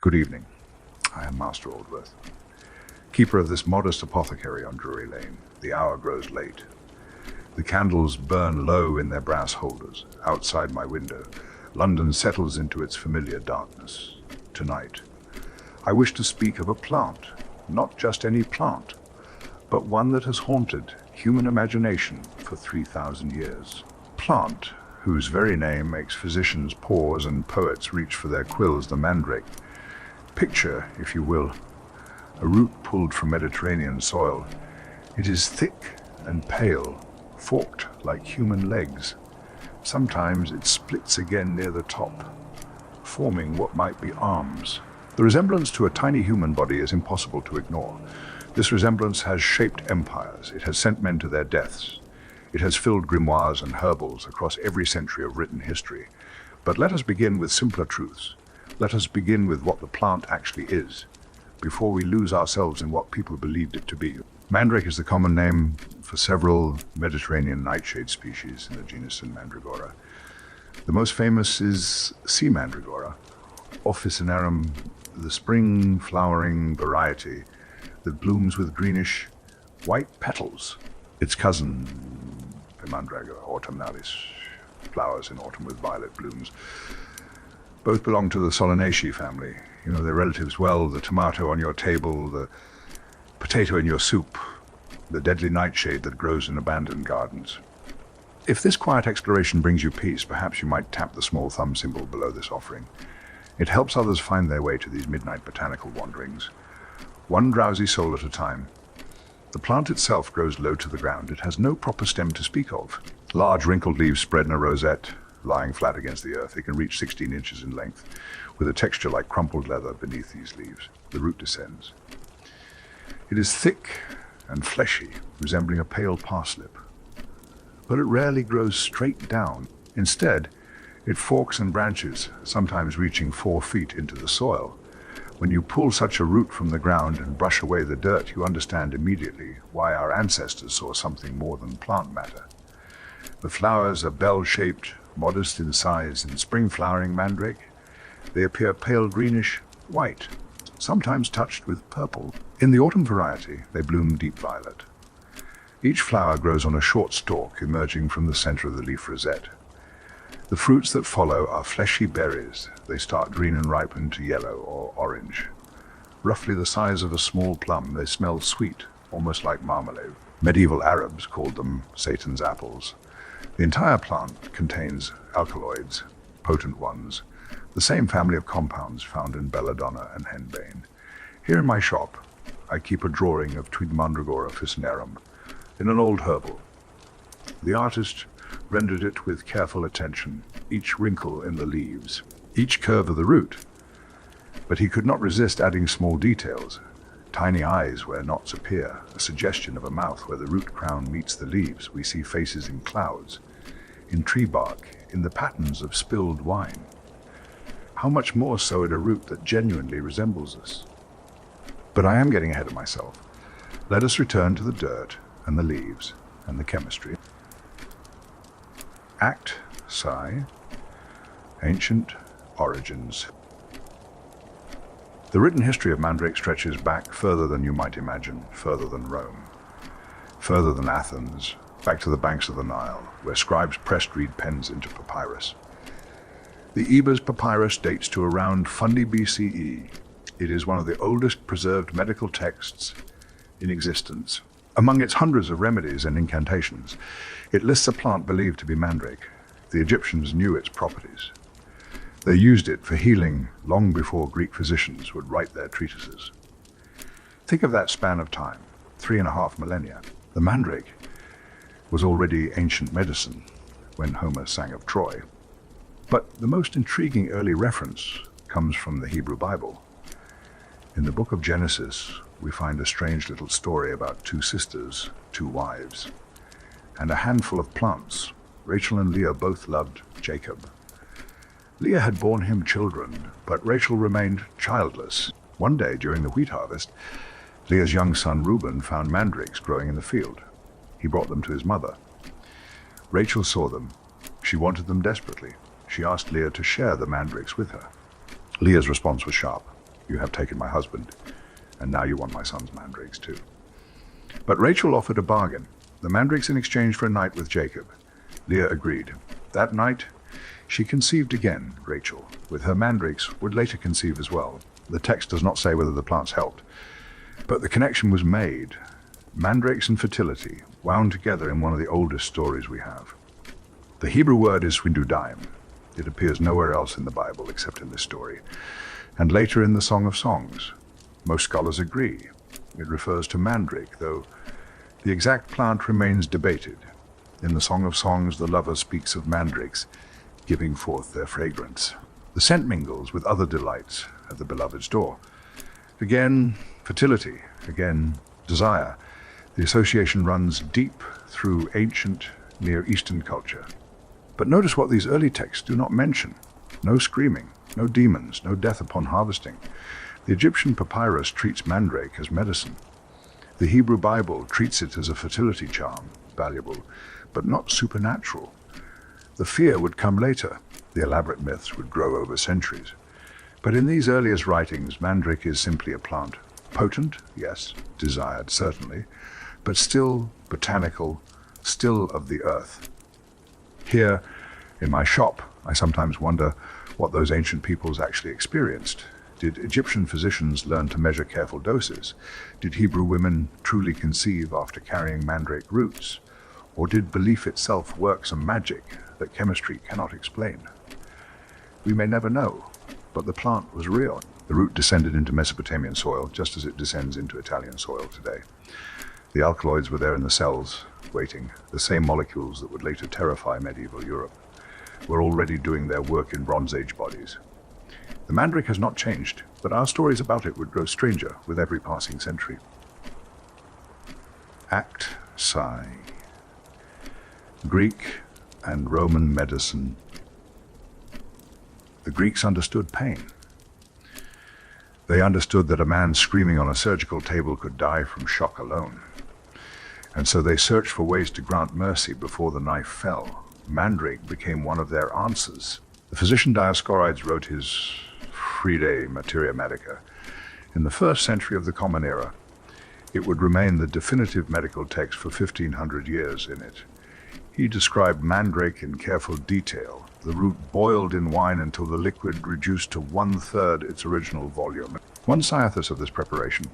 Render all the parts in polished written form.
Good evening. I am Master Aldworth, keeper of this modest apothecary on Drury Lane. The hour grows late. The candles burn low in their brass holders. Outside my window, London settles into its familiar darkness. Tonight, I wish to speak of a plant, not just any plant, but one that has haunted human imagination for 3,000 years. Plant, whose very name makes physicians pause and poets reach for their quills, the Mandrake. Picture, if you will, a root pulled from Mediterranean soil. It is thick and pale, forked like human legs. Sometimes it splits again near the top, forming what might be arms. The resemblance to a tiny human body is impossible to ignore. This resemblance has shaped empires. It has sent men to their deaths. It has filled grimoires and herbals across every century of written history. But let us begin with simpler truths. Let us begin with what the plant actually is, before we lose ourselves in what people believed it to be. Mandrake is the common name for several Mediterranean nightshade species in the genus Mandragora. The most famous is C. mandragora, officinarum, the spring flowering variety that blooms with greenish white petals. Its cousin, Mandrake autumnalis, flowers in autumn with violet blooms. Both belong to the Solanaceae family. You know their relatives well: the tomato on your table, the potato in your soup, the deadly nightshade that grows in abandoned gardens. If this quiet exploration brings you peace, perhaps you might tap the small thumb symbol below this offering. It helps others find their way to these midnight botanical wanderings, one drowsy soul at a time. The plant itself grows low to the ground. It has no proper stem to speak of. Large wrinkled leaves spread in a rosette, lying flat against the earth. It can reach 16 inches in length, with a texture like crumpled leather beneath these leaves. The root descends. It is thick and fleshy, resembling a pale parsnip, but it rarely grows straight down. Instead, it forks and branches, sometimes reaching 4 feet into the soil. When you pull such a root from the ground and brush away the dirt, you understand immediately why our ancestors saw something more than plant matter. The flowers are bell-shaped, modest in size. In spring-flowering mandrake, they appear pale greenish white, sometimes touched with purple. In the autumn variety, they bloom deep violet. Each flower grows on a short stalk emerging from the center of the leaf rosette. The fruits that follow are fleshy berries. They start green and ripen to yellow or orange. Roughly the size of a small plum, they smell sweet, almost like marmalade. Medieval Arabs called them Satan's apples. The entire plant contains alkaloids, potent ones, the same family of compounds found in belladonna and henbane. Here in my shop, I keep a drawing of Twig Mandragora officinarum in an old herbal. The artist rendered it with careful attention, each wrinkle in the leaves, each curve of the root. But he could not resist adding small details. Tiny eyes where knots appear, a suggestion of a mouth where the root crown meets the leaves. We see faces in clouds, in tree bark, in the patterns of spilled wine. How much more so in a root that genuinely resembles us? But I am getting ahead of myself. Let us return to the dirt and the leaves and the chemistry. Act Psi, Ancient Origins. The written history of Mandrake stretches back further than you might imagine, further than Rome, further than Athens, back to the banks of the Nile, where scribes pressed reed pens into papyrus. The Ebers papyrus dates to around Fundi BCE. It is one of the oldest preserved medical texts in existence. Among its hundreds of remedies and incantations, it lists a plant believed to be mandrake. The Egyptians knew its properties. They used it for healing long before Greek physicians would write their treatises. Think of that span of time, 3.5 millennia. The mandrake was already ancient medicine when Homer sang of Troy. But the most intriguing early reference comes from the Hebrew Bible. In the book of Genesis, we find a strange little story about 2 sisters, 2 wives, and a handful of plants. Rachel and Leah both loved Jacob. Leah had borne him children, but Rachel remained childless. One day during the wheat harvest, Leah's young son Reuben found mandrakes growing in the field. He brought them to his mother. Rachel saw them. She wanted them desperately. She asked Leah to share the mandrakes with her. Leah's response was sharp. You have taken my husband, and now you want my son's mandrakes too. But Rachel offered a bargain. The mandrakes in exchange for a night with Jacob. Leah agreed. That night, she conceived again. Rachel, with her mandrakes, would later conceive as well. The text does not say whether the plants helped, but the connection was made. Mandrakes and fertility, wound together in one of the oldest stories we have. The Hebrew word is swindudaim. It appears nowhere else in the Bible except in this story, and later in the Song of Songs. Most scholars agree. It refers to mandrake, though the exact plant remains debated. In the Song of Songs, the lover speaks of mandrakes giving forth their fragrance. The scent mingles with other delights at the beloved's door. Again, fertility. Again, desire. The association runs deep through ancient Near Eastern culture. But notice what these early texts do not mention. No screaming, no demons, no death upon harvesting. The Egyptian papyrus treats mandrake as medicine. The Hebrew Bible treats it as a fertility charm, valuable, but not supernatural. The fear would come later. The elaborate myths would grow over centuries. But in these earliest writings, mandrake is simply a plant. Potent, yes, desired, certainly, but still botanical, still of the earth. Here, in my shop, I sometimes wonder what those ancient peoples actually experienced. Did Egyptian physicians learn to measure careful doses? Did Hebrew women truly conceive after carrying mandrake roots? Or did belief itself work some magic that chemistry cannot explain? We may never know, but the plant was real. The root descended into Mesopotamian soil, just as it descends into Italian soil today. The alkaloids were there in the cells, waiting. The same molecules that would later terrify medieval Europe were already doing their work in Bronze Age bodies. The mandrake has not changed, but our stories about it would grow stranger with every passing century. Act Psi. Greek and Roman medicine. The Greeks understood pain. They understood that a man screaming on a surgical table could die from shock alone. And so they searched for ways to grant mercy before the knife fell. Mandrake became one of their answers. The physician Dioscorides wrote his Fridae Materia Medica. In the 1st century of the Common Era, it would remain the definitive medical text for 1500 years in it. He described mandrake in careful detail, the root boiled in wine until the liquid reduced to 1/3 its original volume. One cythus of this preparation,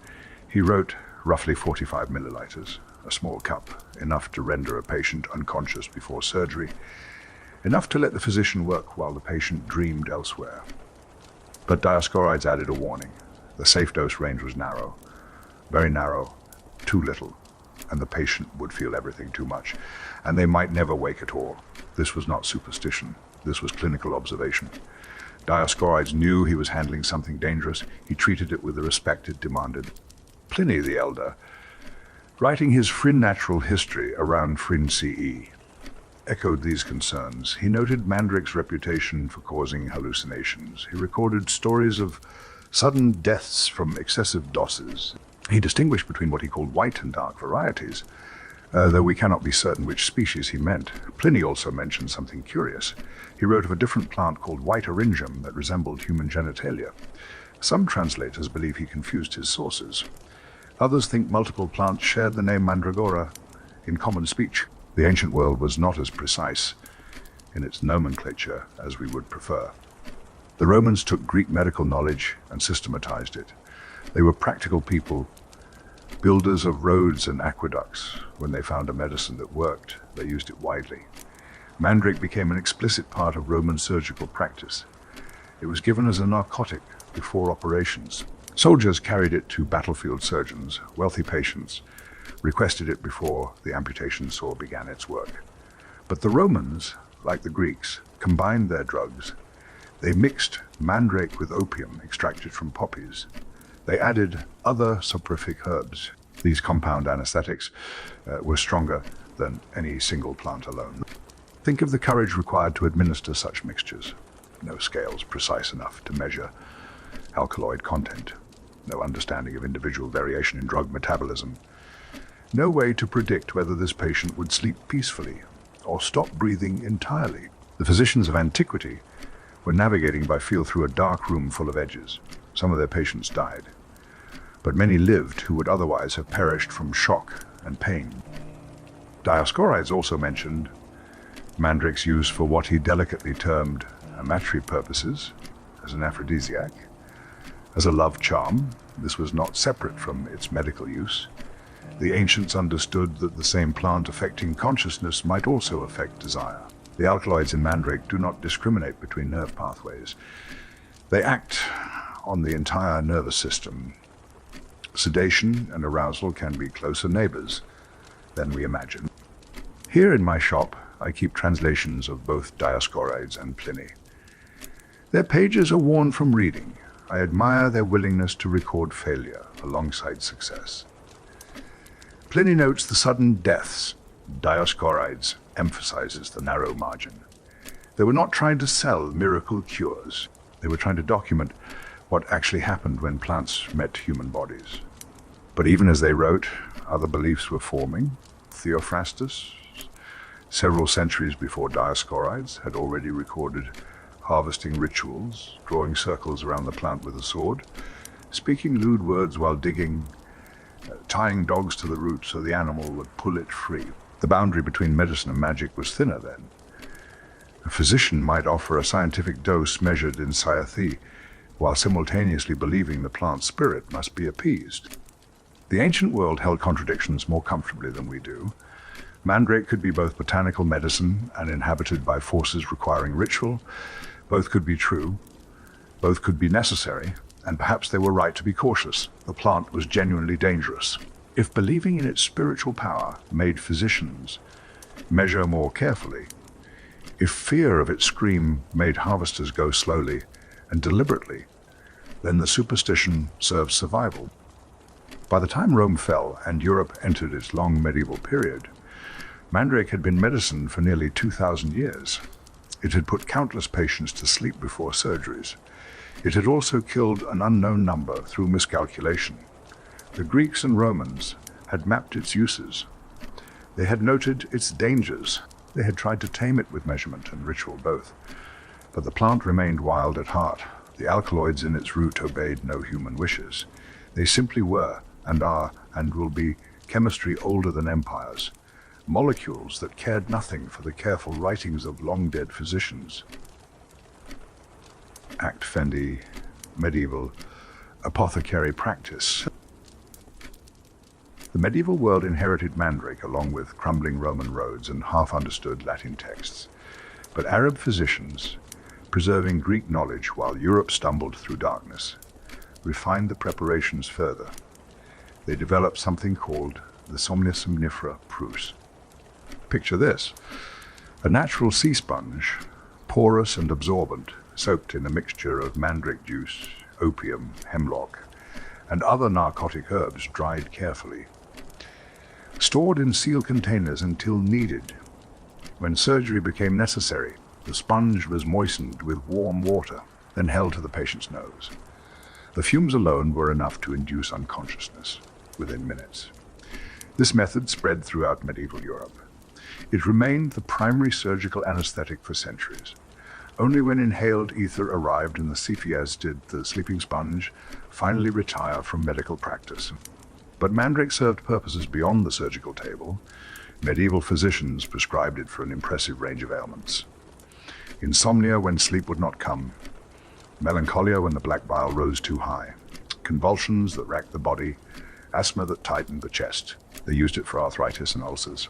he wrote roughly 45 milliliters, a small cup, enough to render a patient unconscious before surgery, enough to let the physician work while the patient dreamed elsewhere. But Dioscorides added a warning. The safe dose range was narrow, very narrow, too little, and the patient would feel everything too much, and they might never wake at all. This was not superstition. This was clinical observation. Dioscorides knew he was handling something dangerous. He treated it with the respect it demanded. Pliny the Elder, writing his Phryne Natural History around Phryne CE, echoed these concerns. He noted mandrake's reputation for causing hallucinations. He recorded stories of sudden deaths from excessive doses. He distinguished between what he called white and dark varieties, though we cannot be certain which species he meant. Pliny also mentioned something curious. He wrote of a different plant called white orangeum that resembled human genitalia. Some translators believe he confused his sources. Others think multiple plants shared the name mandragora in common speech. The ancient world was not as precise in its nomenclature as we would prefer. The Romans took Greek medical knowledge and systematized it. They were practical people, builders of roads and aqueducts. When they found a medicine that worked, they used it widely. Mandrake became an explicit part of Roman surgical practice. It was given as a narcotic before operations. Soldiers carried it to battlefield surgeons. Wealthy patients requested it before the amputation saw began its work. But the Romans, like the Greeks, combined their drugs. They mixed mandrake with opium extracted from poppies. They added other soporific herbs. These compound anesthetics were stronger than any single plant alone. Think of the courage required to administer such mixtures. No scales precise enough to measure alkaloid content. No understanding of individual variation in drug metabolism. No way to predict whether this patient would sleep peacefully or stop breathing entirely. The physicians of antiquity were navigating by feel through a dark room full of edges. Some of their patients died, but many lived who would otherwise have perished from shock and pain. Dioscorides also mentioned Mandrake's use for what he delicately termed amatory purposes, as an aphrodisiac, as a love charm. This was not separate from its medical use. The ancients understood that the same plant affecting consciousness might also affect desire. The alkaloids in Mandrake do not discriminate between nerve pathways. They act on the entire nervous system. Sedation and arousal can be closer neighbors than we imagine. Here in my shop, I keep translations of both Dioscorides and Pliny. Their pages are worn from reading. I admire their willingness to record failure alongside success. Pliny notes the sudden deaths. Dioscorides emphasizes the narrow margin. They were not trying to sell miracle cures. They were trying to document what actually happened when plants met human bodies. But even as they wrote, other beliefs were forming. Theophrastus, several centuries before Dioscorides, had already recorded harvesting rituals, drawing circles around the plant with a sword, speaking lewd words while digging, tying dogs to the root so the animal would pull it free. The boundary between medicine and magic was thinner then. A physician might offer a scientific dose measured in sciathy, while simultaneously believing the plant's spirit must be appeased. The ancient world held contradictions more comfortably than we do. Mandrake could be both botanical medicine and inhabited by forces requiring ritual. Both could be true, both could be necessary, and perhaps they were right to be cautious. The plant was genuinely dangerous. If believing in its spiritual power made physicians measure more carefully, if fear of its scream made harvesters go slowly and deliberately, then the superstition served survival. By the time Rome fell and Europe entered its long medieval period, Mandrake had been medicine for nearly 2,000 years. It had put countless patients to sleep before surgeries. It had also killed an unknown number through miscalculation. The Greeks and Romans had mapped its uses. They had noted its dangers. They had tried to tame it with measurement and ritual both. But the plant remained wild at heart. The alkaloids in its root obeyed no human wishes. They simply were, and are, and will be, chemistry older than empires. Molecules that cared nothing for the careful writings of long-dead physicians. Act Fendi, medieval apothecary practice. The medieval world inherited Mandrake along with crumbling Roman roads and half-understood Latin texts. But Arab physicians, preserving Greek knowledge while Europe stumbled through darkness, refined the preparations further. They developed something called the Somnia somnifera prus. Picture this: a natural sea sponge, porous and absorbent, soaked in a mixture of mandrake juice, opium, hemlock, and other narcotic herbs dried carefully. Stored in sealed containers until needed. When surgery became necessary, the sponge was moistened with warm water, then held to the patient's nose. The fumes alone were enough to induce unconsciousness within minutes. This method spread throughout medieval Europe. It remained the primary surgical anesthetic for centuries. Only when inhaled ether arrived in the Cephias did the sleeping sponge finally retire from medical practice. But Mandrake served purposes beyond the surgical table. Medieval physicians prescribed it for an impressive range of ailments. Insomnia when sleep would not come, melancholia when the black bile rose too high, convulsions that racked the body, asthma that tightened the chest. They used it for arthritis and ulcers,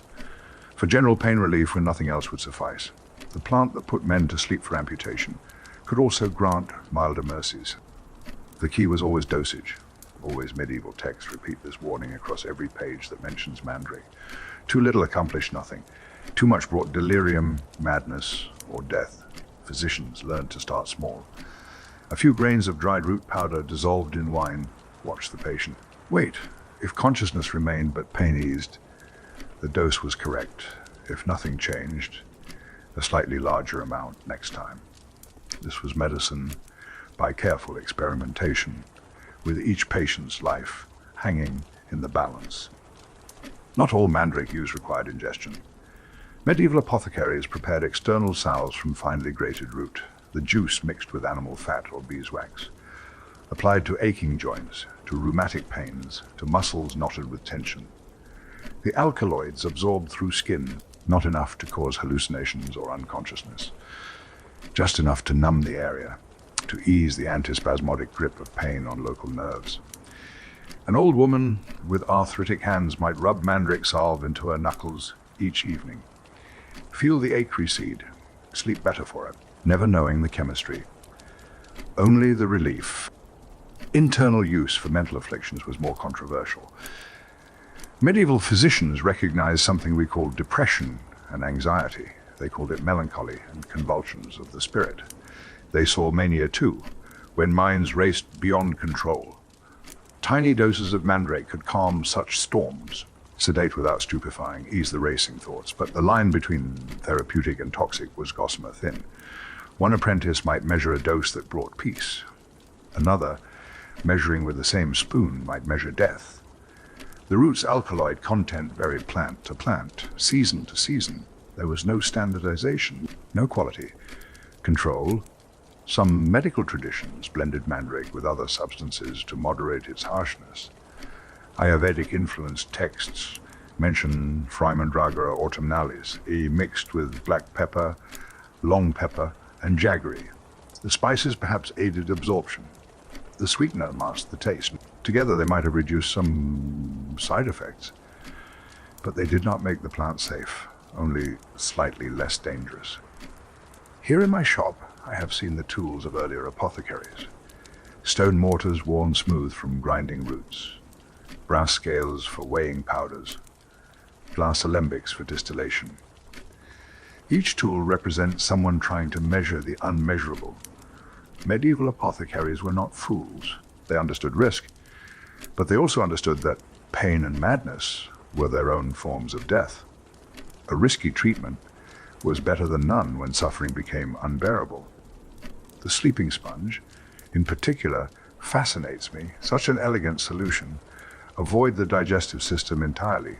for general pain relief when nothing else would suffice. The plant that put men to sleep for amputation could also grant milder mercies. The key was always dosage. Always medieval texts repeat this warning across every page that mentions Mandrake. Too little accomplished nothing. Too much brought delirium, madness, or death. Physicians learned to start small. A few grains of dried root powder dissolved in wine. Watch the patient. Wait. If consciousness remained but pain eased, the dose was correct. If nothing changed, a slightly larger amount next time. This was medicine by careful experimentation, with each patient's life hanging in the balance. Not all mandrake use required ingestion. Medieval apothecaries prepared external salves from finely grated root, the juice mixed with animal fat or beeswax. applied to aching joints, to rheumatic pains, to muscles knotted with tension. The alkaloids absorbed through skin, not enough to cause hallucinations or unconsciousness, just enough to numb the area, to ease the antispasmodic grip of pain on local nerves. An old woman with arthritic hands might rub mandrake salve into her knuckles each evening. Feel the ache recede, sleep better for it, never knowing the chemistry. Only the relief. Internal use for mental afflictions was more controversial. Medieval physicians recognized something we called depression and anxiety. They called it melancholy and convulsions of the spirit. They saw mania too, when minds raced beyond control. Tiny doses of mandrake could calm such storms, sedate without stupefying, ease the racing thoughts, but the line between therapeutic and toxic was gossamer thin. One apprentice might measure a dose that brought peace. Another, measuring with the same spoon, might measure death. The root's alkaloid content varied plant to plant, season to season. There was no standardization, no quality control. Some medical traditions blended mandrake with other substances to moderate its harshness. Ayurvedic-influenced texts mention Fraimandragara autumnalis, mixed with black pepper, long pepper, and jaggery. The spices perhaps aided absorption. The sweetener masked the taste. Together they might have reduced some side effects, but they did not make the plant safe, only slightly less dangerous. Here in my shop, I have seen the tools of earlier apothecaries. Stone mortars worn smooth from grinding roots, brass scales for weighing powders, glass alembics for distillation. Each tool represents someone trying to measure the unmeasurable. Medieval apothecaries were not fools. They understood risk, but they also understood that pain and madness were their own forms of death. A risky treatment was better than none when suffering became unbearable. The sleeping sponge, in particular, fascinates me. Such an elegant solution. Avoid the digestive system entirely.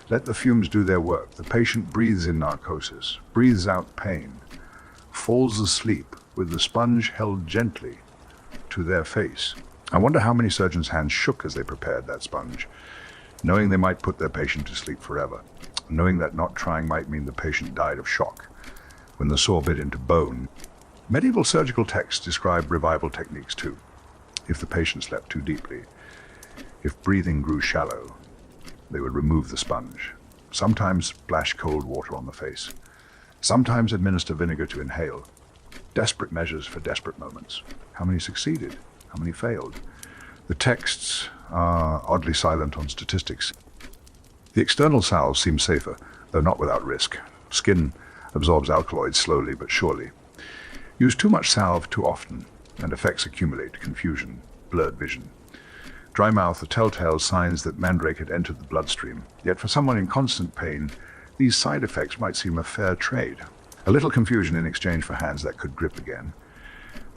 Let the fumes do their work. The patient breathes in narcosis, breathes out pain, falls asleep with the sponge held gently to their face. I wonder how many surgeons' hands shook as they prepared that sponge, knowing they might put their patient to sleep forever, knowing that not trying might mean the patient died of shock when the saw bit into bone. Medieval surgical texts describe revival techniques too. If the patient slept too deeply, if breathing grew shallow, they would remove the sponge. Sometimes splash cold water on the face. Sometimes administer vinegar to inhale. Desperate measures for desperate moments. How many succeeded? How many failed? The texts are oddly silent on statistics. The external salves seem safer, though not without risk. Skin absorbs alkaloids slowly but surely. Use too much salve too often, and effects accumulate: confusion, blurred vision. Dry mouth are telltale signs that mandrake had entered the bloodstream. Yet for someone in constant pain, these side effects might seem a fair trade. A little confusion in exchange for hands that could grip again.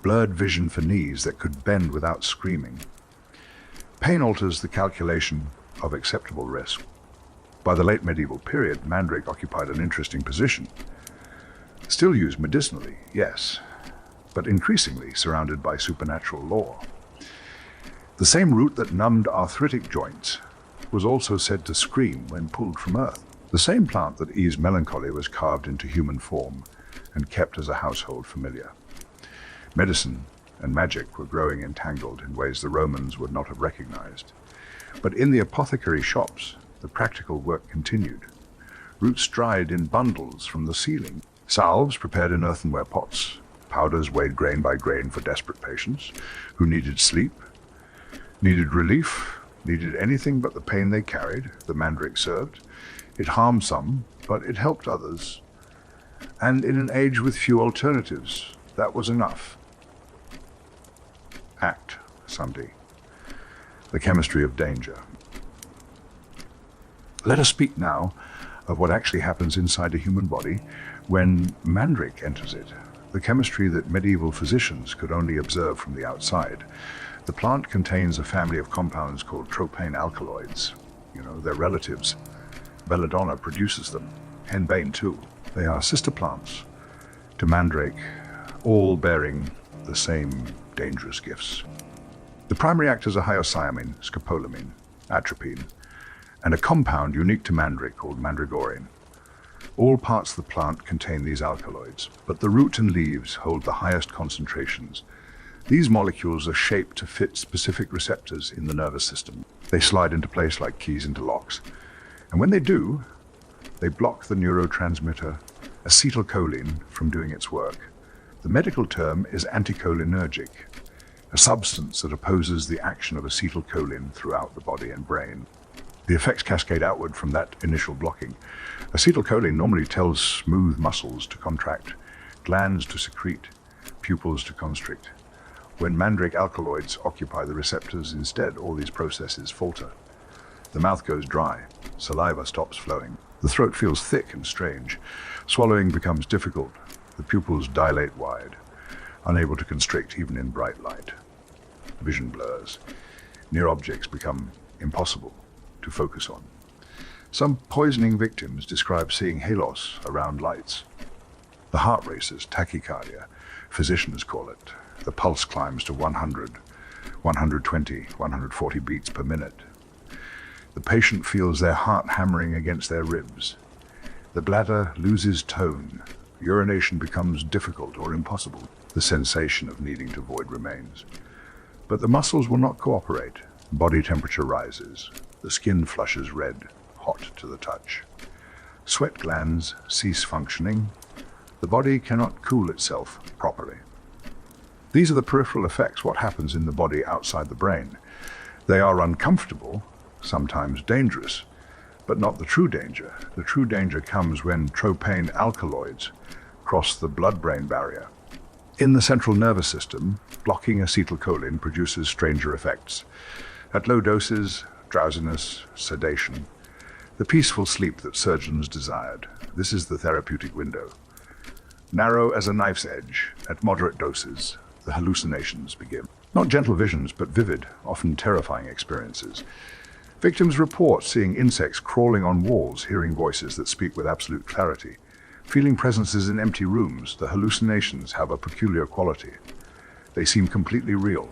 Blurred vision for knees that could bend without screaming. Pain alters the calculation of acceptable risk. By the late medieval period, mandrake occupied an interesting position. Still used medicinally, yes, but increasingly surrounded by supernatural lore. The same root that numbed arthritic joints was also said to scream when pulled from earth. The same plant that eased melancholy was carved into human form and kept as a household familiar. Medicine and magic were growing entangled in ways the Romans would not have recognized. But in the apothecary shops, the practical work continued. Roots dried in bundles from the ceiling. Salves prepared in earthenware pots. Powders weighed grain by grain for desperate patients who needed sleep, needed relief, needed anything but the pain they carried. The mandrake served. It harmed some, but it helped others. And in an age with few alternatives, that was enough. Act Sunday. The chemistry of danger. Let us speak now of what actually happens inside a human body when mandrake enters it, the chemistry that medieval physicians could only observe from the outside. The plant contains a family of compounds called tropane alkaloids. They're relatives. Belladonna produces them, henbane too. They are sister plants to mandrake, all bearing the same dangerous gifts. The primary actors are hyoscyamine, scopolamine, atropine, and a compound unique to mandrake called mandragorine. All parts of the plant contain these alkaloids, but the root and leaves hold the highest concentrations. These molecules are shaped to fit specific receptors in the nervous system. They slide into place like keys into locks. And when they do, they block the neurotransmitter acetylcholine from doing its work. The medical term is anticholinergic, a substance that opposes the action of acetylcholine throughout the body and brain. The effects cascade outward from that initial blocking. Acetylcholine normally tells smooth muscles to contract, glands to secrete, pupils to constrict. When mandrake alkaloids occupy the receptors instead, all these processes falter. The mouth goes dry, saliva stops flowing. The throat feels thick and strange. Swallowing becomes difficult. The pupils dilate wide, unable to constrict even in bright light. Vision blurs. Near objects become impossible to focus on. Some poisoning victims describe seeing halos around lights. The heart races, tachycardia, physicians call it. The pulse climbs to 100, 120, 140 beats per minute. The patient feels their heart hammering against their ribs. The bladder loses tone. Urination becomes difficult or impossible. The sensation of needing to void remains. But the muscles will not cooperate. Body temperature rises. The skin flushes red, hot to the touch. Sweat glands cease functioning. The body cannot cool itself properly. These are the peripheral effects, what happens in the body outside the brain. They are uncomfortable, sometimes dangerous, but not the true danger. The true danger comes when tropane alkaloids cross the blood-brain barrier. In the central nervous system, blocking acetylcholine produces stranger effects. At low doses, drowsiness, sedation, the peaceful sleep that surgeons desired. This is the therapeutic window. Narrow as a knife's edge, at moderate doses, the hallucinations begin. Not gentle visions, but vivid, often terrifying experiences. Victims report seeing insects crawling on walls, hearing voices that speak with absolute clarity, feeling presences in empty rooms. The hallucinations have a peculiar quality. They seem completely real.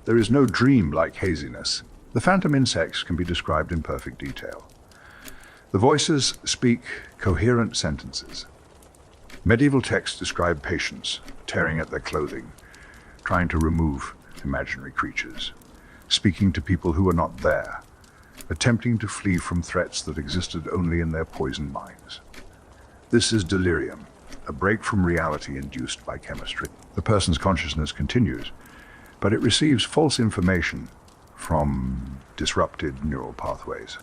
There is no dream-like haziness. The phantom insects can be described in perfect detail. The voices speak coherent sentences. Medieval texts describe patients tearing at their clothing, trying to remove imaginary creatures, speaking to people who are not there, attempting to flee from threats that existed only in their poisoned minds. This is delirium, a break from reality induced by chemistry. The person's consciousness continues, but it receives false information from disrupted neural pathways.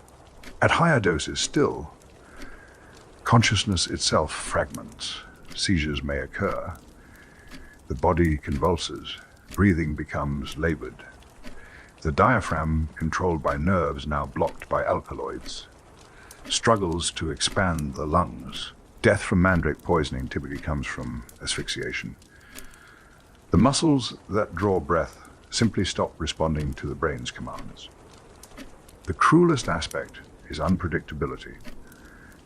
At higher doses still, consciousness itself fragments. Seizures may occur. The body convulses. Breathing becomes labored. The diaphragm, controlled by nerves now blocked by alkaloids, struggles to expand the lungs. Death from mandrake poisoning typically comes from asphyxiation. The muscles that draw breath simply stop responding to the brain's commands. The cruelest aspect is unpredictability.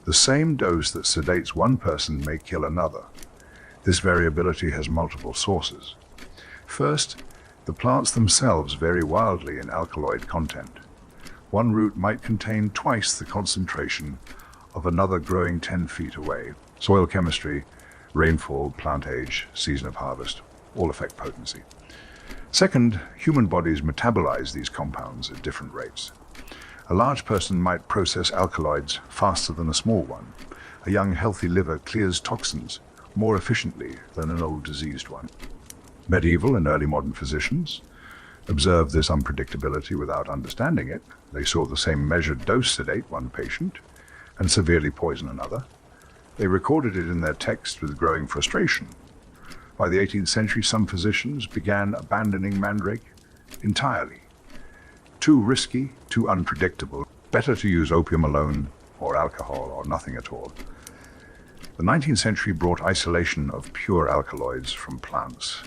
The same dose that sedates one person may kill another. This variability has multiple sources. First, the plants themselves vary wildly in alkaloid content. One root might contain twice the concentration of another growing 10 feet away. Soil chemistry, rainfall, plant age, season of harvest, all affect potency. Second, human bodies metabolize these compounds at different rates. A large person might process alkaloids faster than a small one. A young, healthy liver clears toxins more efficiently than an old, diseased one. Medieval and early modern physicians observed this unpredictability without understanding it. They saw the same measured dose sedate one patient and severely poison another. They recorded it in their texts with growing frustration. By the 18th century, some physicians began abandoning mandrake entirely. Too risky, too unpredictable. Better to use opium alone, or alcohol, or nothing at all. The 19th century brought isolation of pure alkaloids from plants.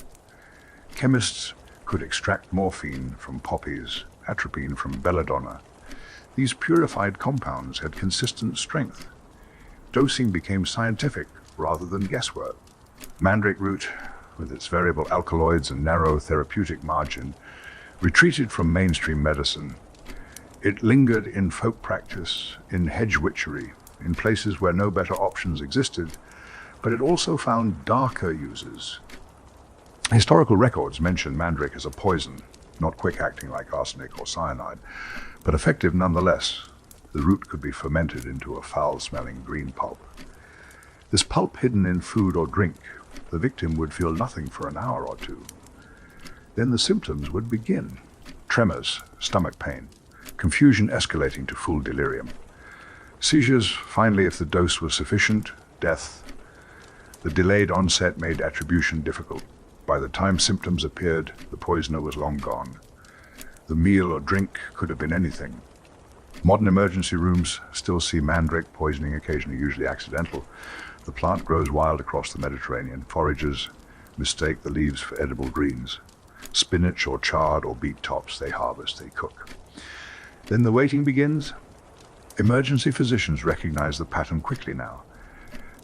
Chemists could extract morphine from poppies, atropine from belladonna. These purified compounds had consistent strength. Dosing became scientific rather than guesswork. Mandrake root, with its variable alkaloids and narrow therapeutic margin, Retreated from mainstream medicine, it lingered in folk practice, in hedge witchery, in places where no better options existed, but it also found darker uses. Historical records mention Mandrake as a poison, not quick-acting like arsenic or cyanide, but effective nonetheless. The root could be fermented into a foul-smelling green pulp. This pulp hidden in food or drink, the victim would feel nothing for an hour or two. Then the symptoms would begin. Tremors, stomach pain, confusion escalating to full delirium. Seizures, finally, if the dose was sufficient, death. The delayed onset made attribution difficult. By the time symptoms appeared, the poisoner was long gone. The meal or drink could have been anything. Modern emergency rooms still see mandrake poisoning occasionally, usually accidental. The plant grows wild across the Mediterranean. Foragers mistake the leaves for edible greens. Spinach or chard or beet tops they harvest, they cook. Then the waiting begins. Emergency physicians recognize the pattern quickly now.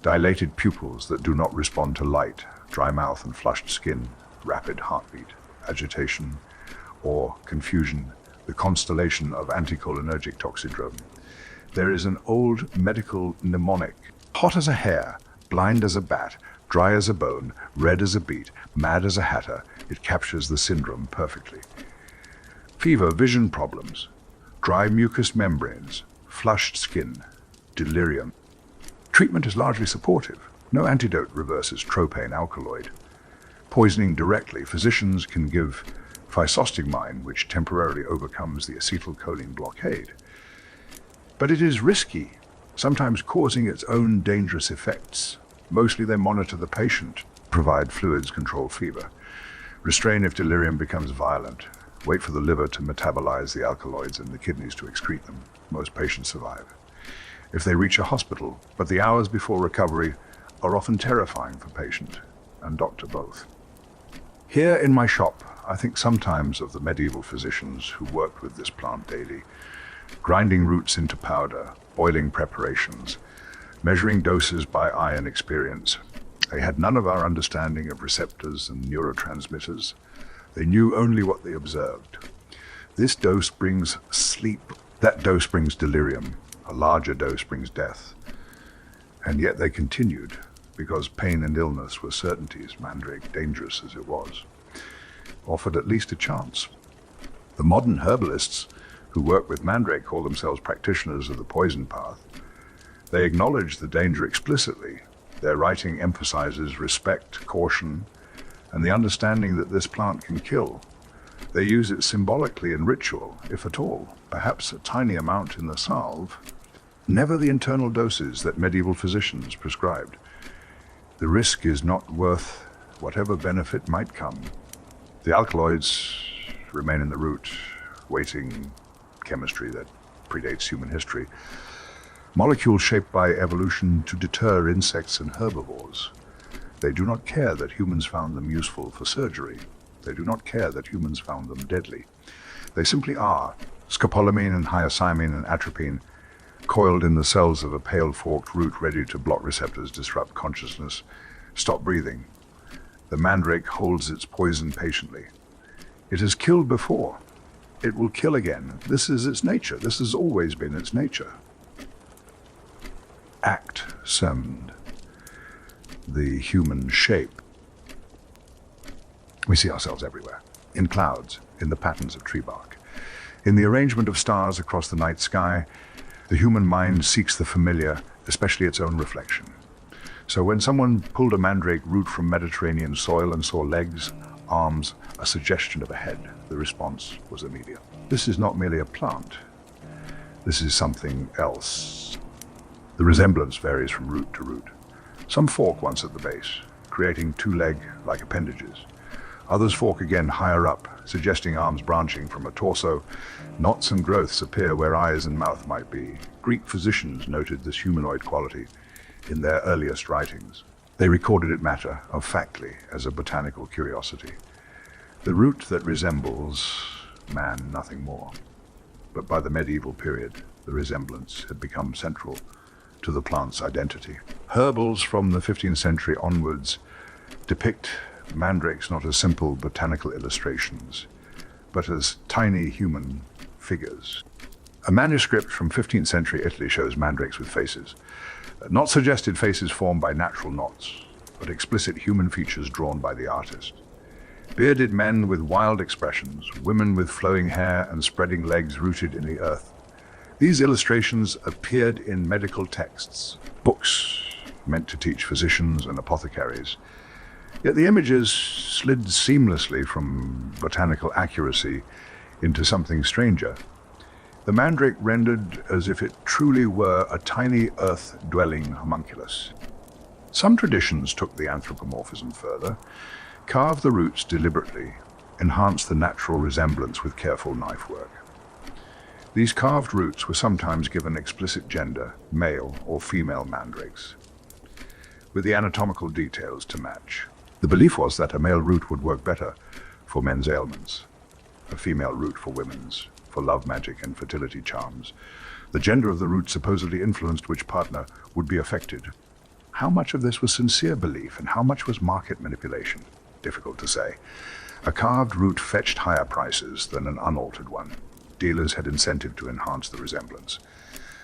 Dilated pupils that do not respond to light, dry mouth and flushed skin, rapid heartbeat, agitation, or confusion, the constellation of anticholinergic toxidrome. There is an old medical mnemonic: hot as a hare, blind as a bat, dry as a bone, red as a beet, mad as a hatter. It captures the syndrome perfectly. Fever, vision problems, dry mucous membranes, flushed skin, delirium. Treatment is largely supportive. No antidote reverses tropane alkaloid. Poisoning directly, physicians can give physostigmine, which temporarily overcomes the acetylcholine blockade. But it is risky, sometimes causing its own dangerous effects. Mostly they monitor the patient, provide fluids, control fever, restrain if delirium becomes violent, wait for the liver to metabolize the alkaloids and the kidneys to excrete them. Most patients survive if they reach a hospital, but the hours before recovery are often terrifying for patient and doctor both. Here in my shop, I think sometimes of the medieval physicians who worked with this plant daily, grinding roots into powder, boiling preparations, measuring doses by eye and experience. They had none of our understanding of receptors and neurotransmitters. They knew only what they observed. This dose brings sleep. That dose brings delirium. A larger dose brings death. And yet they continued, because pain and illness were certainties. Mandrake, dangerous as it was, offered at least a chance. The modern herbalists who work with Mandrake call themselves practitioners of the poison path. They acknowledge the danger explicitly. Their writing emphasizes respect, caution, and the understanding that this plant can kill. They use it symbolically in ritual, if at all, perhaps a tiny amount in the salve, never the internal doses that medieval physicians prescribed. The risk is not worth whatever benefit might come. The alkaloids remain in the root, waiting chemistry that predates human history. Molecules shaped by evolution to deter insects and herbivores. They do not care that humans found them useful for surgery. They do not care that humans found them deadly. They simply are. Scopolamine and hyoscyamin and atropine, coiled in the cells of a pale forked root ready to block receptors, disrupt consciousness, stop breathing. The mandrake holds its poison patiently. It has killed before. It will kill again. This is its nature. This has always been its nature. Act semmed, the human shape. We see ourselves everywhere, in clouds, in the patterns of tree bark, in the arrangement of stars across the night sky. The human mind seeks the familiar, especially its own reflection. So when someone pulled a mandrake root from Mediterranean soil and saw legs, arms, a suggestion of a head, the response was immediate. This is not merely a plant. This is something else. The resemblance varies from root to root. Some fork once at the base, creating two-leg-like appendages. Others fork again higher up, suggesting arms branching from a torso. Knots and growths appear where eyes and mouth might be. Greek physicians noted this humanoid quality in their earliest writings. They recorded it matter of factly as a botanical curiosity. The root that resembles man, nothing more. But by the medieval period, the resemblance had become central to the plant's identity. Herbals from the 15th century onwards depict mandrakes not as simple botanical illustrations, but as tiny human figures. A manuscript from 15th century Italy shows mandrakes with faces. Not suggested faces formed by natural knots, but explicit human features drawn by the artist. Bearded men with wild expressions, women with flowing hair and spreading legs rooted in the earth. These illustrations appeared in medical texts, books meant to teach physicians and apothecaries. Yet the images slid seamlessly from botanical accuracy into something stranger. The mandrake rendered as if it truly were a tiny earth-dwelling homunculus. Some traditions took the anthropomorphism further, carved the roots deliberately, enhanced the natural resemblance with careful knife work. These carved roots were sometimes given explicit gender, male or female mandrakes, with the anatomical details to match. The belief was that a male root would work better for men's ailments, a female root for women's, for love magic and fertility charms. The gender of the root supposedly influenced which partner would be affected. How much of this was sincere belief and how much was market manipulation? Difficult to say. A carved root fetched higher prices than an unaltered one. Dealers had incentive to enhance the resemblance.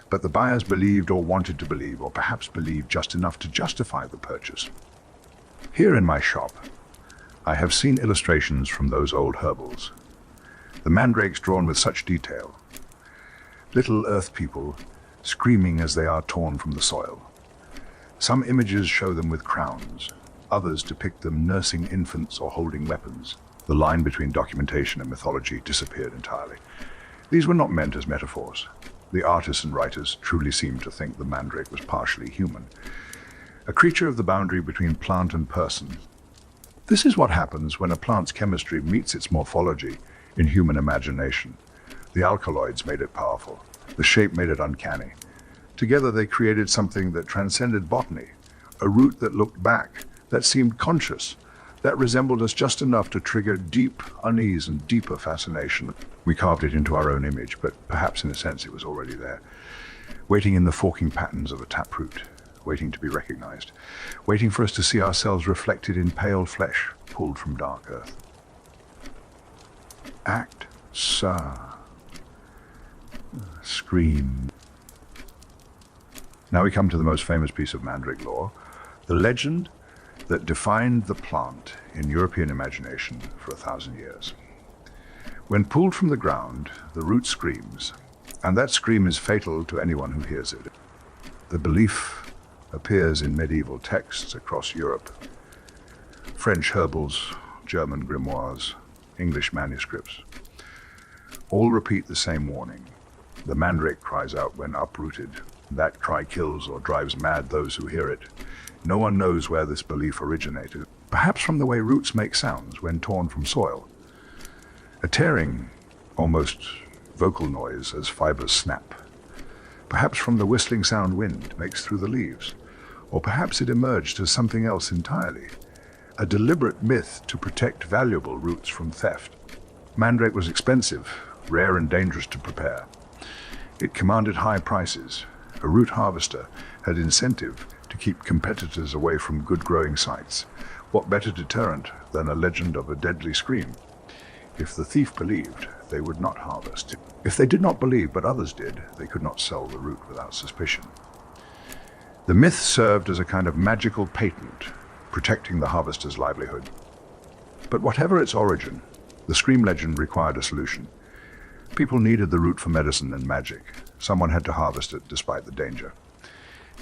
But the buyers believed or wanted to believe, or perhaps believed just enough to justify the purchase. Here in my shop, I have seen illustrations from those old herbals. The mandrakes drawn with such detail. Little earth people screaming as they are torn from the soil. Some images show them with crowns. Others depict them nursing infants or holding weapons. The line between documentation and mythology disappeared entirely. These were not meant as metaphors. The artists and writers truly seemed to think the mandrake was partially human, a creature of the boundary between plant and person. This is what happens when a plant's chemistry meets its morphology in human imagination. The alkaloids made it powerful. The shape made it uncanny. Together they created something that transcended botany, a root that looked back, that seemed conscious, that resembled us just enough to trigger deep unease and deeper fascination. We carved it into our own image, but perhaps in a sense it was already there, waiting in the forking patterns of a taproot, waiting to be recognized, waiting for us to see ourselves reflected in pale flesh pulled from dark earth. Act, sir. Scream. Now we come to the most famous piece of mandrake lore, the legend that defined the plant in European imagination for 1,000 years. When pulled from the ground, the root screams, and that scream is fatal to anyone who hears it. The belief appears in medieval texts across Europe. French herbals, German grimoires, English manuscripts. All repeat the same warning. The mandrake cries out when uprooted. That cry kills or drives mad those who hear it. No one knows where this belief originated. Perhaps from the way roots make sounds when torn from soil. A tearing, almost vocal noise as fibers snap. Perhaps from the whistling sound wind makes through the leaves. Or perhaps it emerged as something else entirely. A deliberate myth to protect valuable roots from theft. Mandrake was expensive, rare and dangerous to prepare. It commanded high prices. A root harvester had incentive to keep competitors away from good growing sites. What better deterrent than a legend of a deadly scream? If the thief believed, they would not harvest. If they did not believe, but others did, they could not sell the root without suspicion. The myth served as a kind of magical patent, protecting the harvester's livelihood. But whatever its origin, the scream legend required a solution. People needed the root for medicine and magic. Someone had to harvest it despite the danger.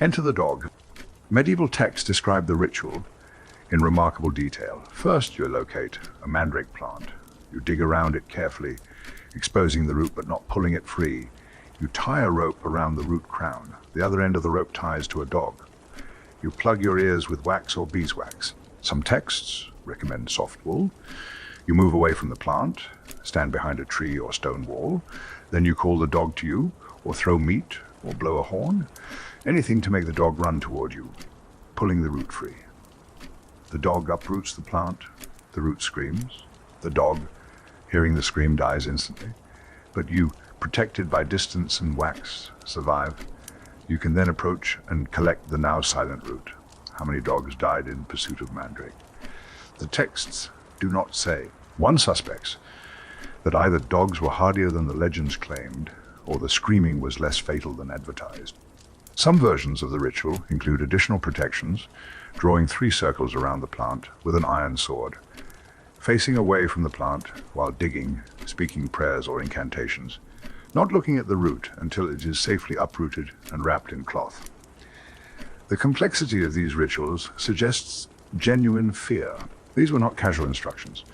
Enter the dog. Medieval texts describe the ritual in remarkable detail. First, you locate a mandrake plant. You dig around it carefully, exposing the root but not pulling it free. You tie a rope around the root crown. The other end of the rope ties to a dog. You plug your ears with wax or beeswax. Some texts recommend soft wool. You move away from the plant, stand behind a tree or stone wall. Then you call the dog to you, or throw meat, or blow a horn. Anything to make the dog run toward you, pulling the root free. The dog uproots the plant. The root screams. The dog, hearing the scream, dies instantly. But you, protected by distance and wax, survive. You can then approach and collect the now silent root. How many dogs died in pursuit of mandrake? The texts do not say. One suspects that either dogs were hardier than the legends claimed, or the screaming was less fatal than advertised. Some versions of the ritual include additional protections, drawing 3 circles around the plant with an iron sword, facing away from the plant while digging, speaking prayers or incantations, not looking at the root until it is safely uprooted and wrapped in cloth. The complexity of these rituals suggests genuine fear. These were not casual instructions.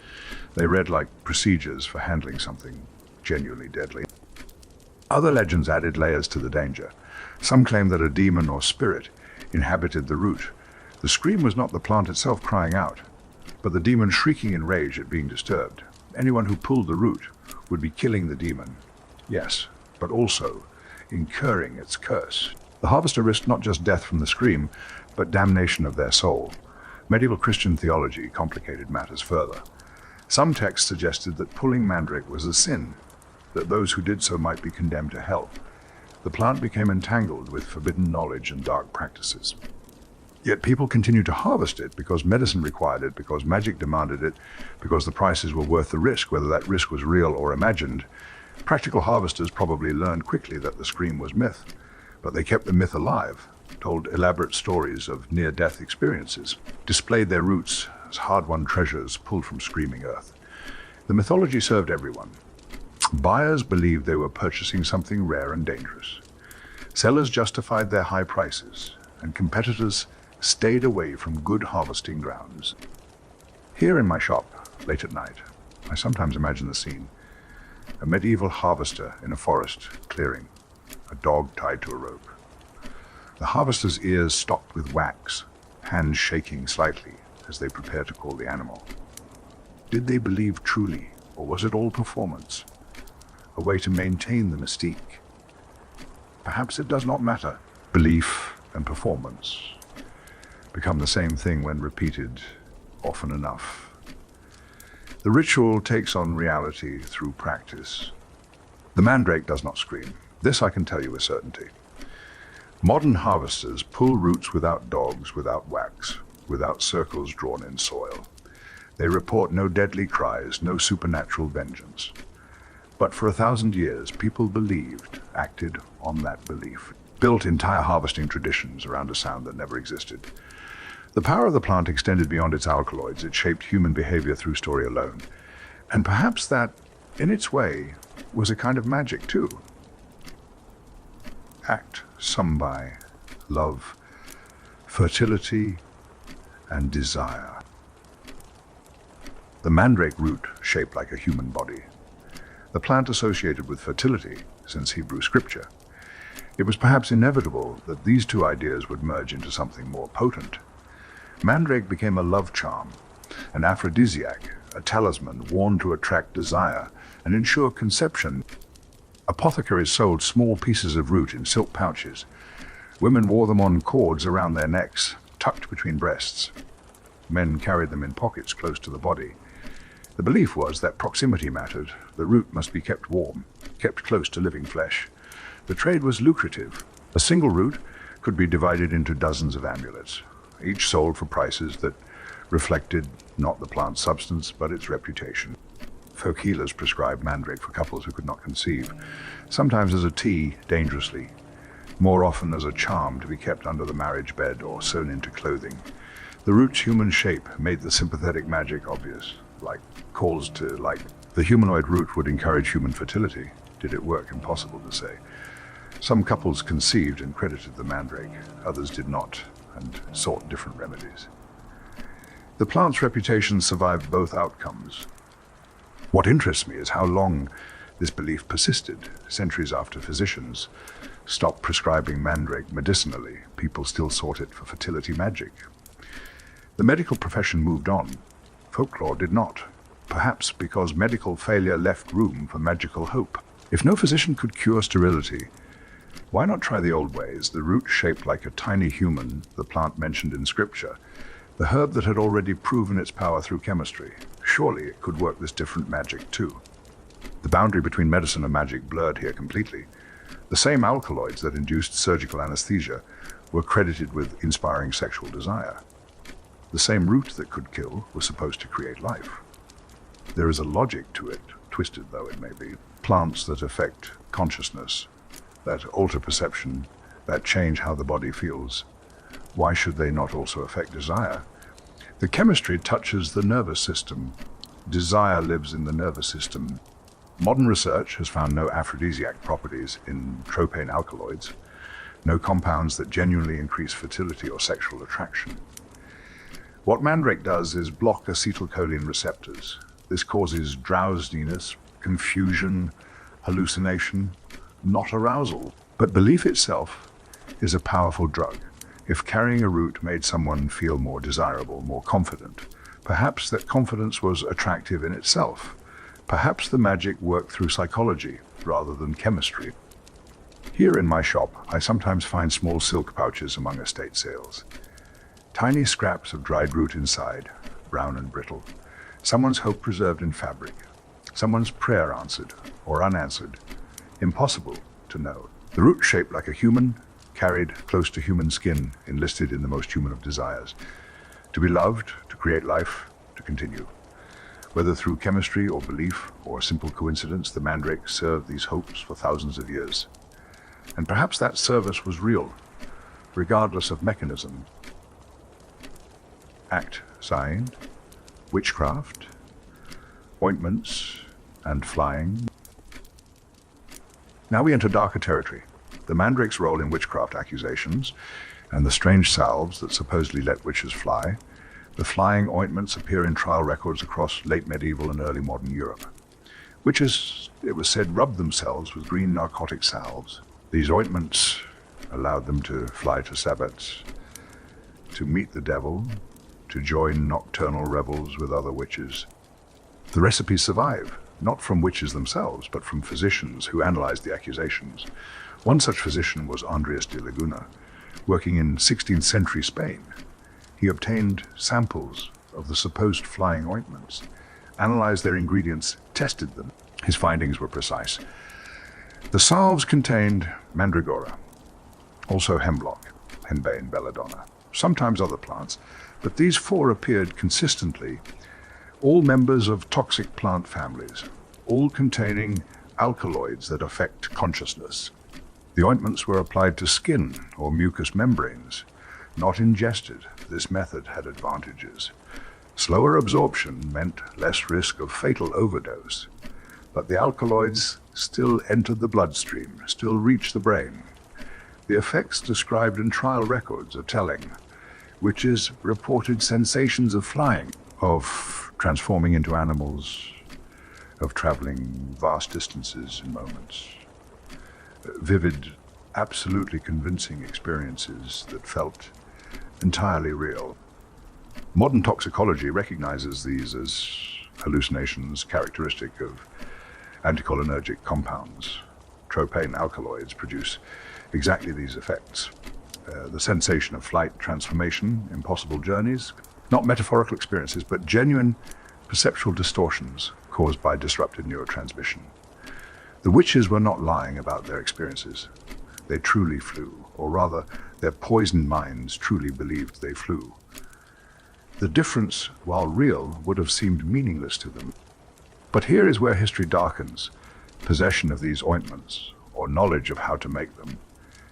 They read like procedures for handling something genuinely deadly. Other legends added layers to the danger. Some claim that a demon or spirit inhabited the root. The scream was not the plant itself crying out, but the demon shrieking in rage at being disturbed. Anyone who pulled the root would be killing the demon, yes, but also incurring its curse. The harvester risked not just death from the scream, but damnation of their soul. Medieval Christian theology complicated matters further. Some texts suggested that pulling mandrake was a sin, that those who did so might be condemned to hell. The plant became entangled with forbidden knowledge and dark practices. Yet people continued to harvest it because medicine required it, because magic demanded it, because the prices were worth the risk, whether that risk was real or imagined. Practical harvesters probably learned quickly that the scream was myth, but they kept the myth alive, told elaborate stories of near-death experiences, displayed their roots as hard-won treasures pulled from screaming earth. The mythology served everyone. Buyers believed they were purchasing something rare and dangerous. Sellers justified their high prices, and competitors stayed away from good harvesting grounds. Here in my shop, late at night, I sometimes imagine the scene. A medieval harvester in a forest clearing, a dog tied to a rope. The harvester's ears stopped with wax, hands shaking slightly as they prepare to call the animal. Did they believe truly, or was it all performance? A way to maintain the mystique? Perhaps it does not matter. Belief and performance become the same thing when repeated often enough. The ritual takes on reality through practice. The mandrake does not scream. This I can tell you with certainty. Modern harvesters pull roots without dogs, without wax, without circles drawn in soil. They report no deadly cries, no supernatural vengeance. But for 1,000 years, people believed, acted on that belief, built entire harvesting traditions around a sound that never existed. The power of the plant extended beyond its alkaloids. It shaped human behavior through story alone. And perhaps that, in its way, was a kind of magic too. Act sum by love, fertility, and desire. The mandrake root shaped like a human body. The plant associated with fertility since Hebrew scripture. It was perhaps inevitable that these two ideas would merge into something more potent. Mandrake became a love charm, an aphrodisiac, a talisman worn to attract desire and ensure conception. Apothecaries sold small pieces of root in silk pouches. Women wore them on cords around their necks, tucked between breasts. Men carried them in pockets close to the body. The belief was that proximity mattered. The root must be kept warm, kept close to living flesh. The trade was lucrative. A single root could be divided into dozens of amulets, each sold for prices that reflected not the plant's substance, but its reputation. Folk healers prescribed mandrake for couples who could not conceive, sometimes as a tea, dangerously, more often as a charm to be kept under the marriage bed or sewn into clothing. The root's human shape made the sympathetic magic obvious, like calls to like. The humanoid root would encourage human fertility. Did it work? Impossible to say. Some couples conceived and credited the mandrake, others did not, and sought different remedies. The plant's reputation survived both outcomes. What interests me is how long this belief persisted. Centuries after physicians stopped prescribing mandrake medicinally, people still sought it for fertility magic. The medical profession moved on. Folklore did not, perhaps because medical failure left room for magical hope. If no physician could cure sterility, why not try the old ways? The root shaped like a tiny human, the plant mentioned in scripture, the herb that had already proven its power through chemistry. Surely it could work this different magic too. The boundary between medicine and magic blurred here completely. The same alkaloids that induced surgical anesthesia were credited with inspiring sexual desire. The same root that could kill was supposed to create life. There is a logic to it, twisted though it may be. Plants that affect consciousness, that alter perception, that change how the body feels. Why should they not also affect desire? The chemistry touches the nervous system. Desire lives in the nervous system. Modern research has found no aphrodisiac properties in tropane alkaloids, no compounds that genuinely increase fertility or sexual attraction. What Mandrake does is block acetylcholine receptors. This causes drowsiness, confusion, hallucination, not arousal. But belief itself is a powerful drug. If carrying a root made someone feel more desirable, more confident, perhaps that confidence was attractive in itself. Perhaps the magic worked through psychology rather than chemistry. Here in my shop, I sometimes find small silk pouches among estate sales. Tiny scraps of dried root inside, brown and brittle. Someone's hope preserved in fabric. Someone's prayer answered or unanswered. Impossible to know. The root shaped like a human, carried close to human skin, enlisted in the most human of desires. To be loved, to create life, to continue. Whether through chemistry or belief or simple coincidence, the Mandrake served these hopes for thousands of years. And perhaps that service was real, regardless of mechanism. Act signed, Witchcraft, Ointments, and Flying. Now we enter darker territory. The Mandrake's role in witchcraft accusations and the strange salves that supposedly let witches fly. The flying ointments appear in trial records across late medieval and early modern Europe. Witches, it was said, rubbed themselves with green narcotic salves. These ointments allowed them to fly to sabbats, to meet the devil, to join nocturnal revels with other witches. The recipes survive, not from witches themselves, but from physicians who analyzed the accusations. One such physician was Andres de Laguna, working in 16th century Spain. He obtained samples of the supposed flying ointments, analyzed their ingredients, tested them. His findings were precise. The salves contained mandragora, also hemlock, henbane, belladonna, sometimes other plants, but these four appeared consistently, all members of toxic plant families, all containing alkaloids that affect consciousness. The ointments were applied to skin or mucous membranes, not ingested. This method had advantages. Slower absorption meant less risk of fatal overdose, but the alkaloids still entered the bloodstream, still reached the brain. The effects described in trial records are telling. Witches reported sensations of flying, of transforming into animals, of traveling vast distances in moments. Vivid, absolutely convincing experiences that felt entirely real. Modern toxicology recognizes these as hallucinations characteristic of anticholinergic compounds. Tropane alkaloids produce exactly these effects. The sensation of flight, transformation, impossible journeys, not metaphorical experiences, but genuine perceptual distortions caused by disrupted neurotransmission. The witches were not lying about their experiences. They truly flew, or rather, their poisoned minds truly believed they flew. The difference, while real, would have seemed meaningless to them. But here is where history darkens. Possession of these ointments, or knowledge of how to make them,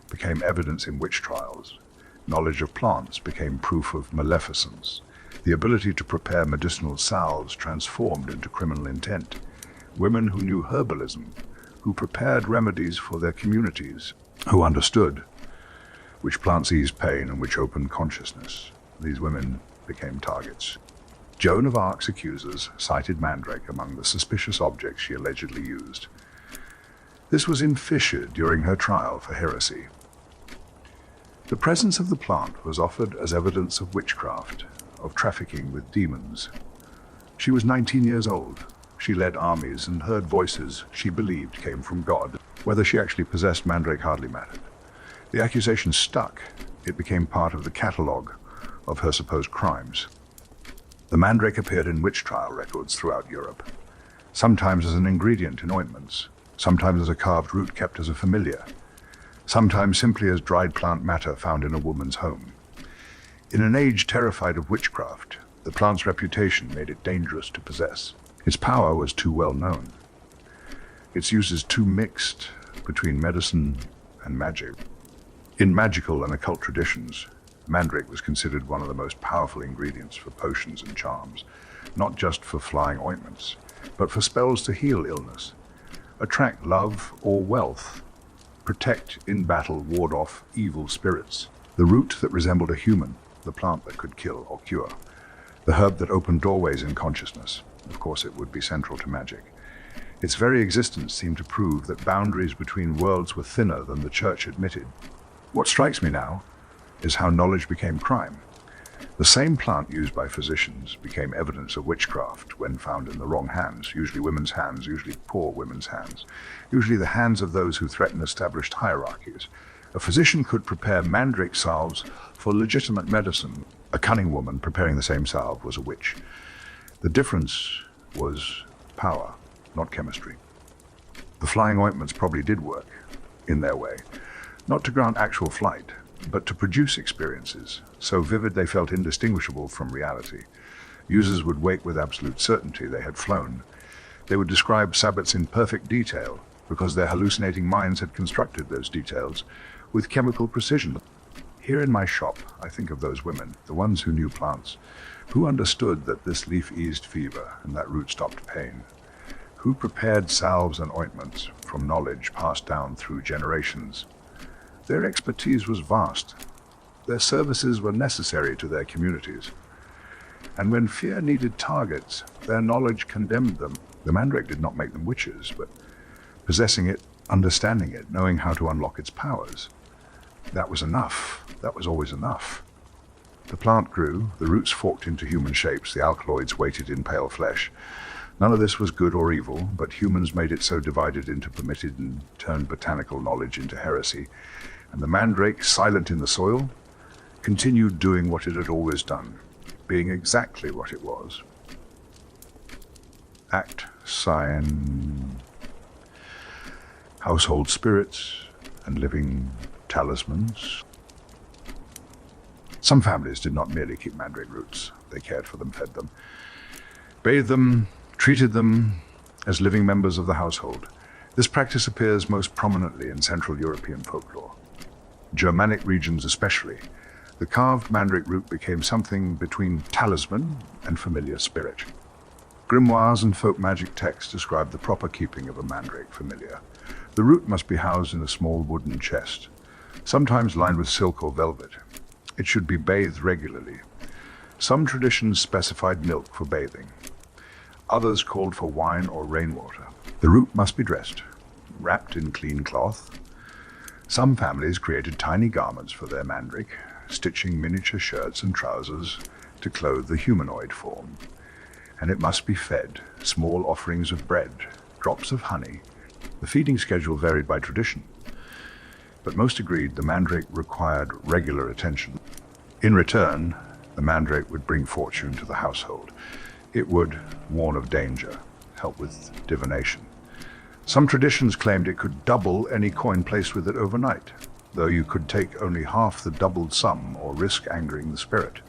became evidence in witch trials. Knowledge of plants became proof of maleficence. The ability to prepare medicinal salves transformed into criminal intent. Women who knew herbalism, who prepared remedies for their communities, who understood which plants eased pain and which opened consciousness. These women became targets. Joan of Arc's accusers cited Mandrake among the suspicious objects she allegedly used. This was in Fisher during her trial for heresy. The presence of the plant was offered as evidence of witchcraft, of trafficking with demons. She was 19 years old. She led armies and heard voices she believed came from God. Whether she actually possessed Mandrake hardly mattered. The accusation stuck. It became part of the catalogue of her supposed crimes. The Mandrake appeared in witch trial records throughout Europe, sometimes as an ingredient in ointments, sometimes as a carved root kept as a familiar, sometimes simply as dried plant matter found in a woman's home. In an age terrified of witchcraft, the plant's reputation made it dangerous to possess. Its power was too well known. Its use is too mixed between medicine and magic. In magical and occult traditions, Mandrake was considered one of the most powerful ingredients for potions and charms, not just for flying ointments, but for spells to heal illness, attract love or wealth, protect in battle, ward off evil spirits. The root that resembled a human, the plant that could kill or cure, the herb that opened doorways in consciousness. Of course, it would be central to magic. Its very existence seemed to prove that boundaries between worlds were thinner than the church admitted. What strikes me now is how knowledge became crime. The same plant used by physicians became evidence of witchcraft when found in the wrong hands, usually women's hands, usually poor women's hands, usually the hands of those who threaten established hierarchies. A physician could prepare mandrake salves for legitimate medicine. A cunning woman preparing the same salve was a witch. The difference was power, not chemistry. The flying ointments probably did work, in their way, not to grant actual flight, but to produce experiences, so vivid they felt indistinguishable from reality. Users would wake with absolute certainty they had flown. They would describe sabbats in perfect detail, because their hallucinating minds had constructed those details with chemical precision. Here in my shop, I think of those women, the ones who knew plants, who understood that this leaf eased fever and that root stopped pain, who prepared salves and ointments from knowledge passed down through generations. Their expertise was vast. Their services were necessary to their communities. And when fear needed targets, their knowledge condemned them. The mandrake did not make them witches, but possessing it, understanding it, knowing how to unlock its powers. That was enough. That was always enough. The plant grew, the roots forked into human shapes, the alkaloids waited in pale flesh. None of this was good or evil, but humans made it so divided into permitted and turned botanical knowledge into heresy. And the mandrake, silent in the soil, continued doing what it had always done, being exactly what it was. Act, sign, household spirits, and living talismans. Some families did not merely keep mandrake roots. They cared for them, fed them, bathed them, treated them as living members of the household. This practice appears most prominently in Central European folklore. Germanic regions especially, the carved mandrake root became something between talisman and familiar spirit. Grimoires and folk magic texts describe the proper keeping of a mandrake familiar. The root must be housed in a small wooden chest, sometimes lined with silk or velvet. It should be bathed regularly. Some traditions specified milk for bathing. Others called for wine or rainwater. The root must be dressed, wrapped in clean cloth. Some families created tiny garments for their mandrake, stitching miniature shirts and trousers to clothe the humanoid form. And it must be fed, small offerings of bread, drops of honey. The feeding schedule varied by tradition, but most agreed the mandrake required regular attention. In return, the mandrake would bring fortune to the household. It would warn of danger, help with divination. Some traditions claimed it could double any coin placed with it overnight, though you could take only half the doubled sum or risk angering the spirit.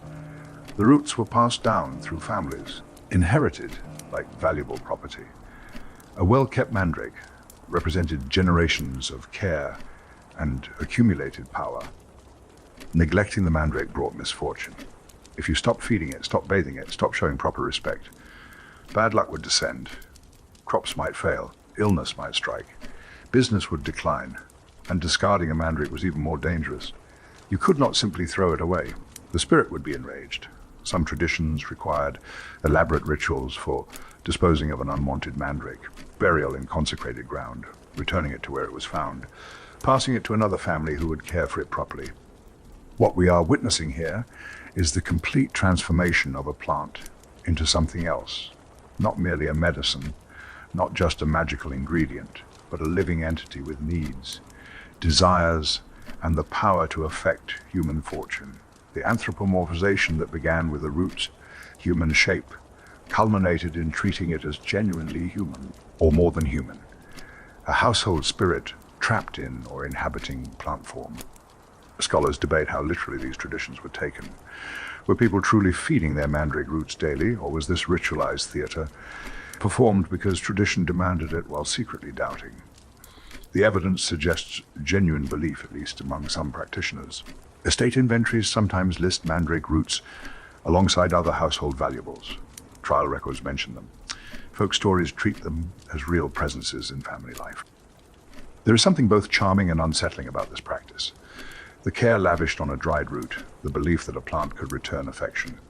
The roots were passed down through families, inherited like valuable property. A well-kept mandrake represented generations of care and accumulated power. Neglecting the mandrake brought misfortune. If you stopped feeding it, stopped bathing it, stopped showing proper respect, bad luck would descend. Crops might fail, illness might strike, business would decline, and discarding a mandrake was even more dangerous. You could not simply throw it away. The spirit would be enraged. Some traditions required elaborate rituals for disposing of an unwanted mandrake, burial in consecrated ground, returning it to where it was found, passing it to another family who would care for it properly. What we are witnessing here is the complete transformation of a plant into something else, not merely a medicine, not just a magical ingredient, but a living entity with needs, desires, and the power to affect human fortune. The anthropomorphization that began with the root's human shape culminated in treating it as genuinely human, or more than human, a household spirit trapped in or inhabiting plant form. Scholars debate how literally these traditions were taken. Were people truly feeding their mandrake roots daily, or was this ritualized theater? performed because tradition demanded it while secretly doubting. The evidence suggests genuine belief, at least among some practitioners. Estate inventories sometimes list mandrake roots alongside other household valuables. Trial records mention them. Folk stories treat them as real presences in family life. There is something both charming and unsettling about this practice. The care lavished on a dried root, the belief that a plant could return affection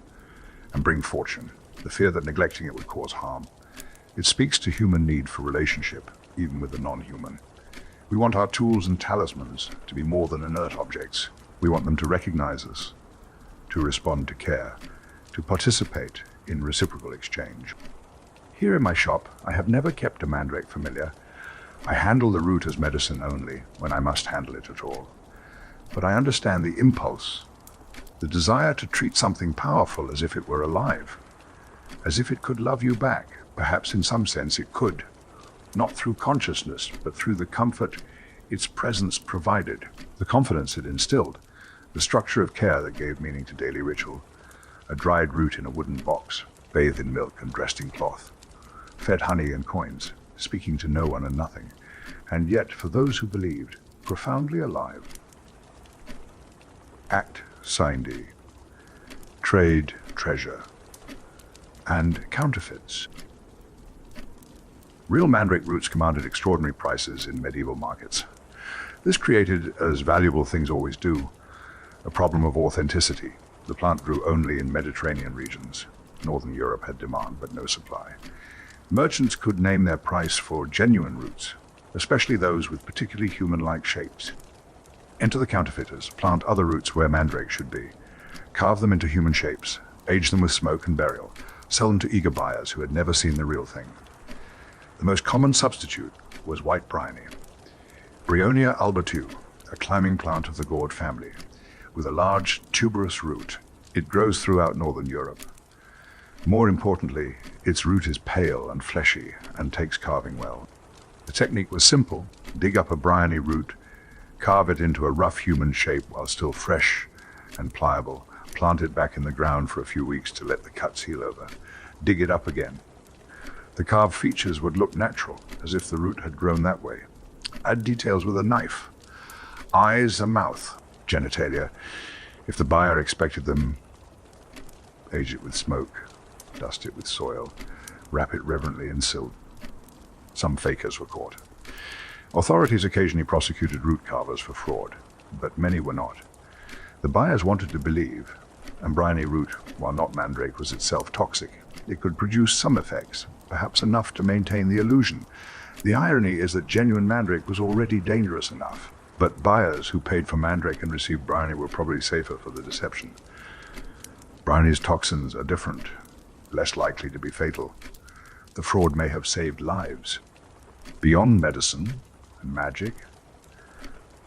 and bring fortune, the fear that neglecting it would cause harm. It speaks to human need for relationship, even with the non-human. We want our tools and talismans to be more than inert objects. We want them to recognize us, to respond to care, to participate in reciprocal exchange. Here in my shop, I have never kept a mandrake familiar. I handle the root as medicine only, when I must handle it at all. But I understand the impulse, the desire to treat something powerful as if it were alive, as if it could love you back. Perhaps in some sense it could, not through consciousness, but through the comfort its presence provided, the confidence it instilled, the structure of care that gave meaning to daily ritual. A dried root in a wooden box, bathed in milk and dressed in cloth, fed honey and coins, speaking to no one and nothing, and yet, for those who believed, profoundly alive. Act Sindhi, Trade Treasure, and Counterfeits. Real mandrake roots commanded extraordinary prices in medieval markets. This created, as valuable things always do, a problem of authenticity. The plant grew only in Mediterranean regions. Northern Europe had demand but no supply. Merchants could name their price for genuine roots, especially those with particularly human-like shapes. Enter the counterfeiters, plant other roots where mandrake should be, carve them into human shapes, age them with smoke and burial, sell them to eager buyers who had never seen the real thing. The most common substitute was white bryony. Bryonia albertu, a climbing plant of the gourd family, with a large tuberous root. It grows throughout northern Europe. More importantly, its root is pale and fleshy and takes carving well. The technique was simple: dig up a bryony root, carve it into a rough human shape while still fresh and pliable, plant it back in the ground for a few weeks to let the cuts heal over, dig it up again. The carved features would look natural, as if the root had grown that way. Add details with a knife. Eyes, a mouth, genitalia. If the buyer expected them, age it with smoke, dust it with soil, wrap it reverently in silk. Some fakers were caught. Authorities occasionally prosecuted root carvers for fraud, but many were not. The buyers wanted to believe, and bryony root, while not mandrake, was itself toxic. It could produce some effects, perhaps enough to maintain the illusion. The irony is that genuine mandrake was already dangerous enough, but buyers who paid for mandrake and received bryony were probably safer for the deception. Bryony's toxins are different, less likely to be fatal. The fraud may have saved lives. Beyond medicine and magic,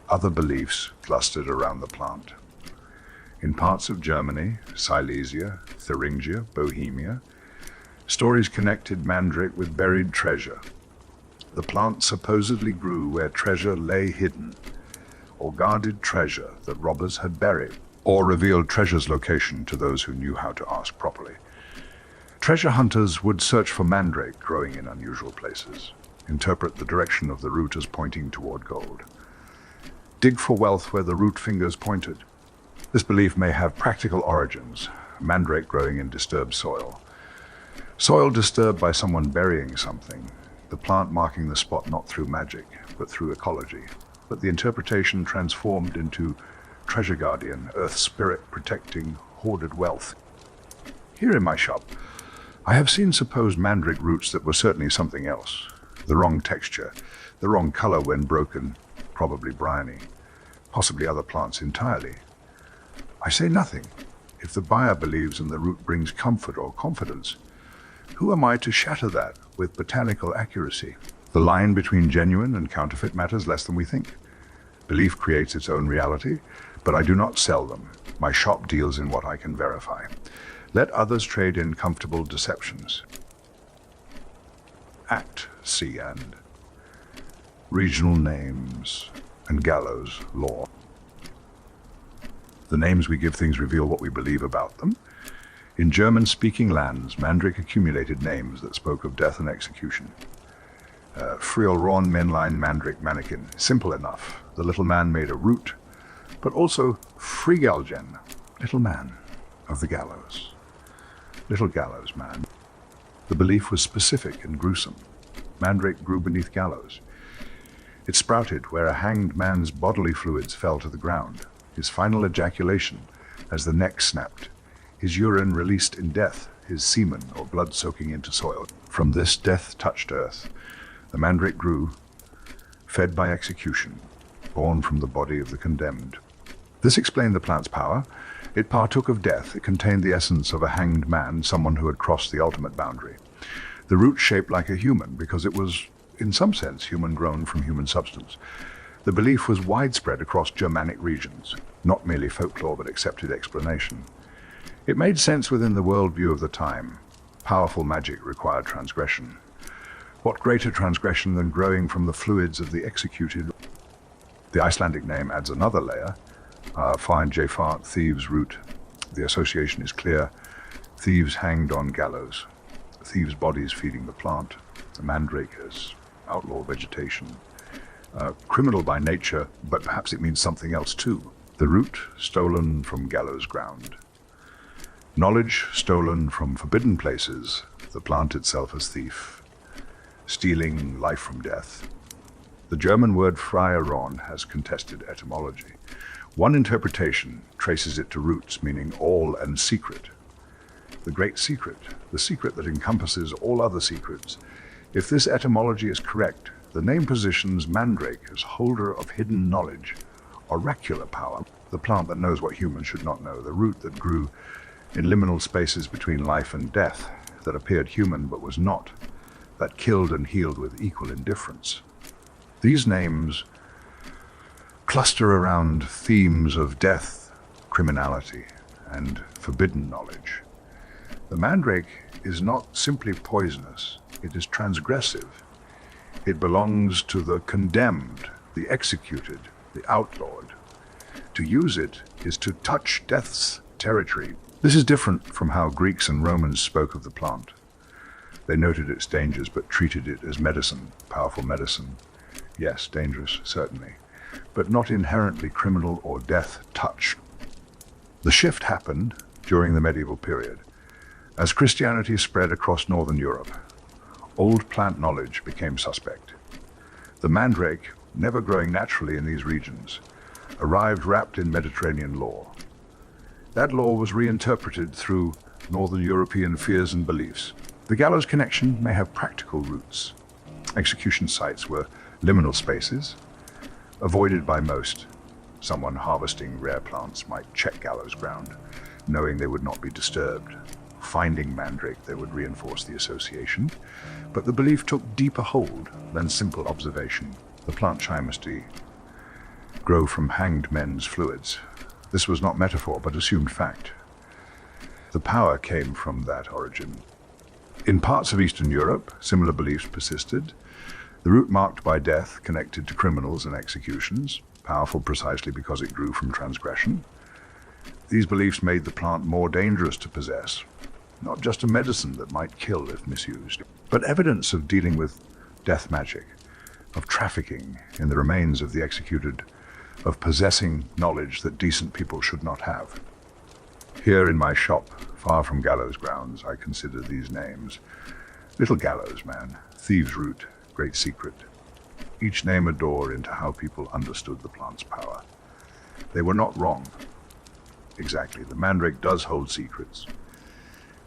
other beliefs clustered around the plant. In parts of Germany, Silesia, Thuringia, Bohemia, stories connected mandrake with buried treasure. The plant supposedly grew where treasure lay hidden, or guarded treasure that robbers had buried, or revealed treasure's location to those who knew how to ask properly. Treasure hunters would search for mandrake growing in unusual places, interpret the direction of the root as pointing toward gold, dig for wealth where the root fingers pointed. This belief may have practical origins: mandrake growing in disturbed soil. Soil disturbed by someone burying something, the plant marking the spot not through magic, but through ecology. But the interpretation transformed into treasure guardian, earth spirit protecting hoarded wealth. Here in my shop, I have seen supposed mandrake roots that were certainly something else. The wrong texture, the wrong color when broken, probably bryony, possibly other plants entirely. I say nothing. If the buyer believes and the root brings comfort or confidence, who am I to shatter that with botanical accuracy? The line between genuine and counterfeit matters less than we think. Belief creates its own reality, but I do not sell them. My shop deals in what I can verify. Let others trade in comfortable deceptions. Act, C, and regional names and Gallows law. The names we give things reveal what we believe about them. In German-speaking lands, Mandrake accumulated names that spoke of death and execution. Friolron Männlein Mandrake Mannequin, simple enough. The little man made a root, but also Frigalgen, little man of the gallows. Little gallows man. The belief was specific and gruesome. Mandrake grew beneath gallows. It sprouted where a hanged man's bodily fluids fell to the ground, his final ejaculation as the neck snapped, his urine released in death, his semen or blood soaking into soil. From this death-touched earth, the mandrake grew, fed by execution, born from the body of the condemned. This explained the plant's power. It partook of death. It contained the essence of a hanged man, someone who had crossed the ultimate boundary. The root shaped like a human because it was, in some sense, human-grown from human substance. The belief was widespread across Germanic regions, not merely folklore but accepted explanation. It made sense within the worldview of the time. Powerful magic required transgression. What greater transgression than growing from the fluids of the executed? The Icelandic name adds another layer. Find Jafart, thieves' root. The association is clear. Thieves hanged on gallows. Thieves' bodies feeding the plant. The mandrake as outlaw vegetation. Criminal by nature, but perhaps it means something else too. The root stolen from gallows ground. Knowledge stolen from forbidden places. The plant itself as thief. Stealing life from death. The German word Friolron has contested etymology. One interpretation traces it to roots, meaning all and secret. The great secret, the secret that encompasses all other secrets. If this etymology is correct, the name positions mandrake as holder of hidden knowledge, oracular power, the plant that knows what humans should not know, the root that grew in liminal spaces between life and death, that appeared human but was not, that killed and healed with equal indifference. These names cluster around themes of death, criminality, and forbidden knowledge. The mandrake is not simply poisonous, it is transgressive. It belongs to the condemned, the executed, the outlawed. To use it is to touch death's territory. This is different from how Greeks and Romans spoke of the plant. They noted its dangers but treated it as medicine, powerful medicine. Yes, dangerous, certainly, but not inherently criminal or death-touched. The shift happened during the medieval period. As Christianity spread across northern Europe, old plant knowledge became suspect. The mandrake, never growing naturally in these regions, arrived wrapped in Mediterranean lore. That lore was reinterpreted through northern European fears and beliefs. The gallows connection may have practical roots. Execution sites were liminal spaces, avoided by most. Someone harvesting rare plants might check gallows ground, knowing they would not be disturbed. Finding mandrake, they would reinforce the association, but the belief took deeper hold than simple observation. The plant chymosty grow from hanged men's fluids. This was not metaphor, but assumed fact. The power came from that origin. In parts of Eastern Europe, similar beliefs persisted. The root marked by death connected to criminals and executions, powerful precisely because it grew from transgression. These beliefs made the plant more dangerous to possess, not just a medicine that might kill if misused, but evidence of dealing with death magic, of trafficking in the remains of the executed, of possessing knowledge that decent people should not have. Here in my shop, far from gallows grounds, I consider these names. Little gallows man, thieves' root, great secret. Each name a door into how people understood the plant's power. They were not wrong. Exactly, the mandrake does hold secrets.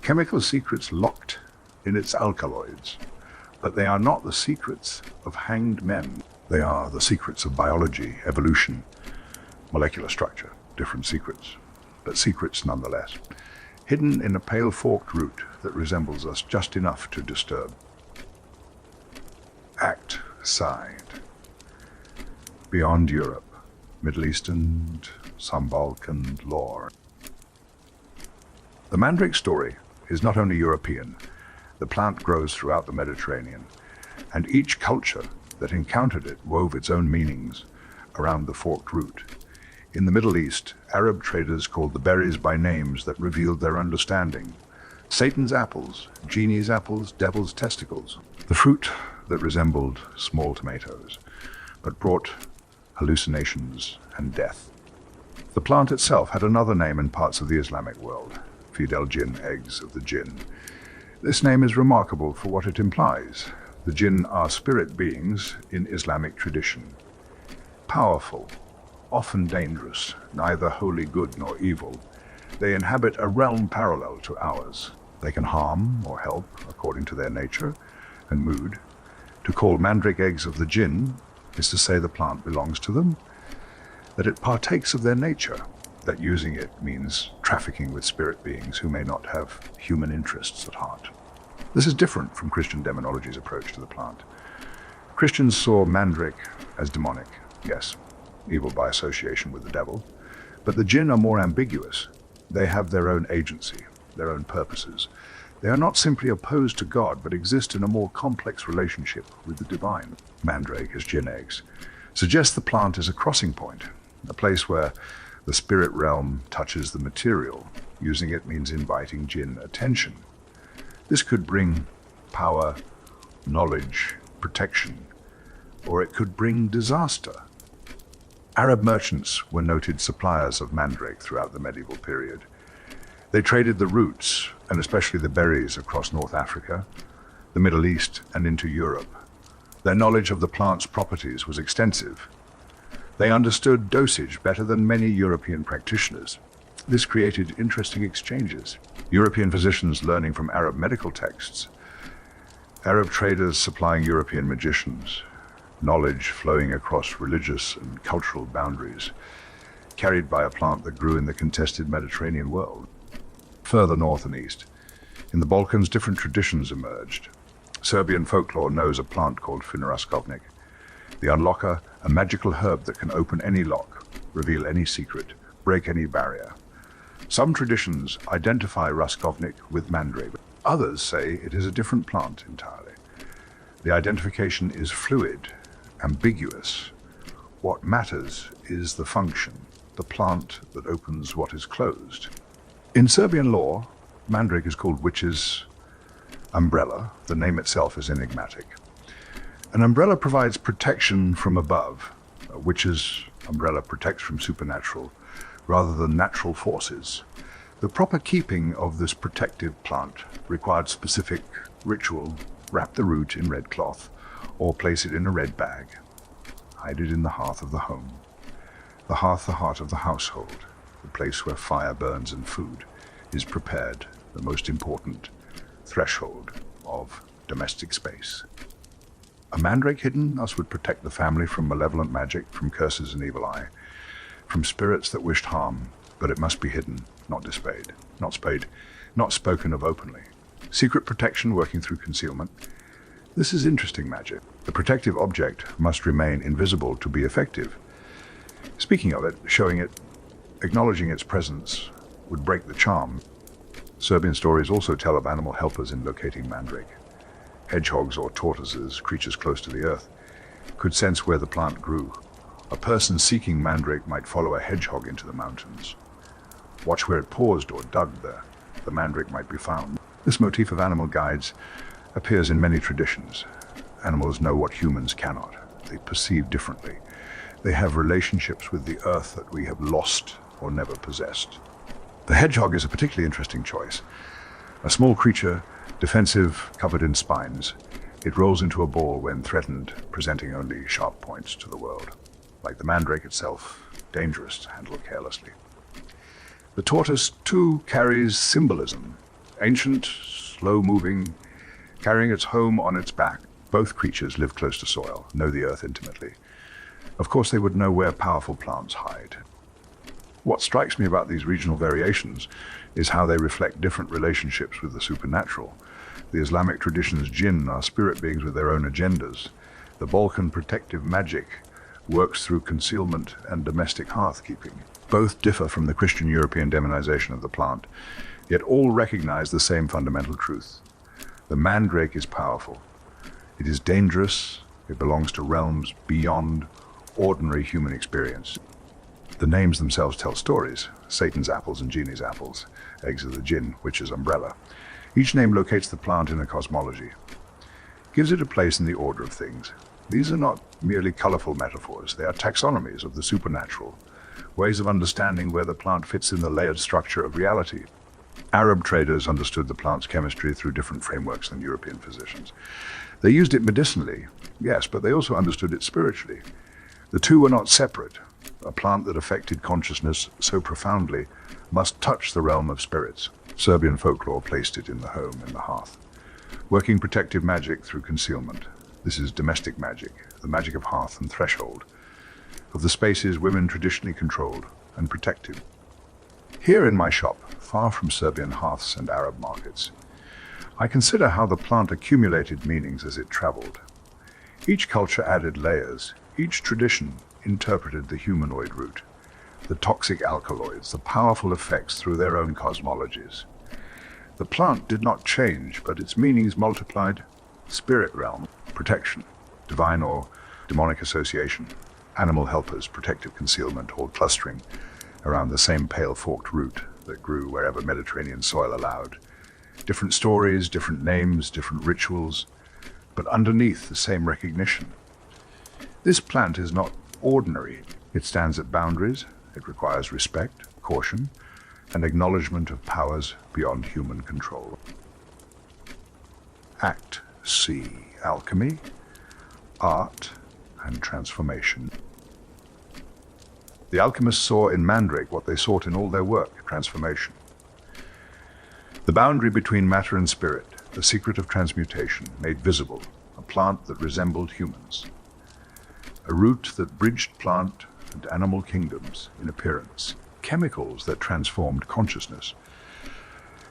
Chemical secrets locked in its alkaloids, but they are not the secrets of hanged men. They are the secrets of biology, evolution, molecular structure, different secrets, but secrets nonetheless, hidden in a pale forked root that resembles us just enough to disturb. Act side. Beyond Europe, Middle East and some Balkan lore. The mandrake story is not only European. The plant grows throughout the Mediterranean, and each culture that encountered it wove its own meanings around the forked root. In the Middle East, Arab traders called the berries by names that revealed their understanding. Satan's apples, genie's apples, devil's testicles. The fruit that resembled small tomatoes, but brought hallucinations and death. The plant itself had another name in parts of the Islamic world, Fidel Jinn, eggs of the jinn. This name is remarkable for what it implies. The jinn are spirit beings in Islamic tradition. Powerful, often dangerous, neither wholly good nor evil. They inhabit a realm parallel to ours. They can harm or help according to their nature and mood. To call mandrake eggs of the jinn is to say the plant belongs to them, that it partakes of their nature, that using it means trafficking with spirit beings who may not have human interests at heart. This is different from Christian demonology's approach to the plant. Christians saw mandrake as demonic, yes, evil by association with the devil, but the jinn are more ambiguous. They have their own agency, their own purposes. They are not simply opposed to God, but exist in a more complex relationship with the divine. Mandrake, as jinn eggs, suggests the plant is a crossing point, a place where the spirit realm touches the material. Using it means inviting jinn attention. This could bring power, knowledge, protection, or it could bring disaster. Arab merchants were noted suppliers of mandrake throughout the medieval period. They traded the roots, and especially the berries, across North Africa, the Middle East, and into Europe. Their knowledge of the plant's properties was extensive. They understood dosage better than many European practitioners. This created interesting exchanges. European physicians learning from Arab medical texts, Arab traders supplying European magicians, knowledge flowing across religious and cultural boundaries, carried by a plant that grew in the contested Mediterranean world. Further north and east, in the Balkans, different traditions emerged. Serbian folklore knows a plant called Finaraskovnik, the unlocker, a magical herb that can open any lock, reveal any secret, break any barrier. Some traditions identify Raskovnik with mandrake. Others say it is a different plant entirely. The identification is fluid, ambiguous. What matters is the function, the plant that opens what is closed. In Serbian lore, mandrake is called witch's umbrella. The name itself is enigmatic. An umbrella provides protection from above. A witch's umbrella protects from supernatural rather than natural forces. The proper keeping of this protective plant required specific ritual. Wrap the root in red cloth or place it in a red bag. Hide it in the hearth of the home. The hearth, the heart of the household, the place where fire burns and food is prepared, the most important threshold of domestic space. A mandrake hidden thus would protect the family from malevolent magic, from curses and evil eye, from spirits that wished harm, but it must be hidden, not displayed, not spoken of openly. Secret protection working through concealment. This is interesting magic. The protective object must remain invisible to be effective. Speaking of it, showing it, acknowledging its presence would break the charm. Serbian stories also tell of animal helpers in locating mandrake. Hedgehogs or tortoises, creatures close to the earth, could sense where the plant grew. A person seeking mandrake might follow a hedgehog into the mountains. Watch where it paused or dug there. The mandrake might be found. This motif of animal guides appears in many traditions. Animals know what humans cannot. They perceive differently. They have relationships with the earth that we have lost or never possessed. The hedgehog is a particularly interesting choice. A small creature, defensive, covered in spines. It rolls into a ball when threatened, presenting only sharp points to the world. Like the mandrake itself, dangerous to handle carelessly. The tortoise, too, carries symbolism. Ancient, slow-moving, carrying its home on its back. Both creatures live close to soil, know the earth intimately. Of course, they would know where powerful plants hide. What strikes me about these regional variations is how they reflect different relationships with the supernatural. The Islamic tradition's jinn are spirit beings with their own agendas. The Balkan protective magic works through concealment and domestic hearth-keeping. Both differ from the Christian European demonization of the plant, yet all recognize the same fundamental truth. The mandrake is powerful. It is dangerous. It belongs to realms beyond ordinary human experience. The names themselves tell stories. Satan's apples and genie's apples, eggs of the jinn, witch's umbrella. Each name locates the plant in a cosmology, gives it a place in the order of things. These are not merely colorful metaphors, they are taxonomies of the supernatural, ways of understanding where the plant fits in the layered structure of reality. Arab traders understood the plant's chemistry through different frameworks than European physicians. They used it medicinally, yes, but they also understood it spiritually. The two were not separate. A plant that affected consciousness so profoundly must touch the realm of spirits. Serbian folklore placed it in the home, in the hearth. Working protective magic through concealment. This is domestic magic, the magic of hearth and threshold, of the spaces women traditionally controlled and protected. Here in my shop, far from Serbian hearths and Arab markets, I consider how the plant accumulated meanings as it traveled. Each culture added layers, each tradition interpreted the humanoid root, the toxic alkaloids, the powerful effects through their own cosmologies. The plant did not change, but its meanings multiplied. Spirit realm, protection, divine or demonic association, animal helpers, protective concealment, all clustering around the same pale forked root that grew wherever Mediterranean soil allowed. Different stories, different names, different rituals, but underneath the same recognition. This plant is not ordinary. It stands at boundaries. It requires respect, caution, and acknowledgement of powers beyond human control. Act C. Alchemy, art, and transformation. The alchemists saw in Mandrake what they sought in all their work, transformation. The boundary between matter and spirit, the secret of transmutation, made visible, a plant that resembled humans. A root that bridged plant and animal kingdoms in appearance, chemicals that transformed consciousness.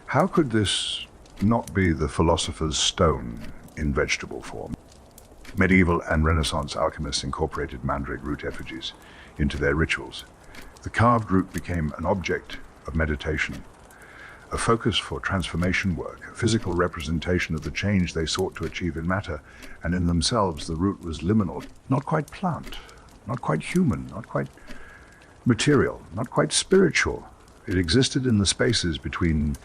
How could this not be the philosopher's stone in vegetable form? Medieval and Renaissance alchemists incorporated Mandrake root effigies into their rituals. The carved root became an object of meditation, a focus for transformation work, a physical representation of the change they sought to achieve in matter, and in themselves the root was liminal, not quite plant, not quite human, not quite material, not quite spiritual. It existed in the spaces between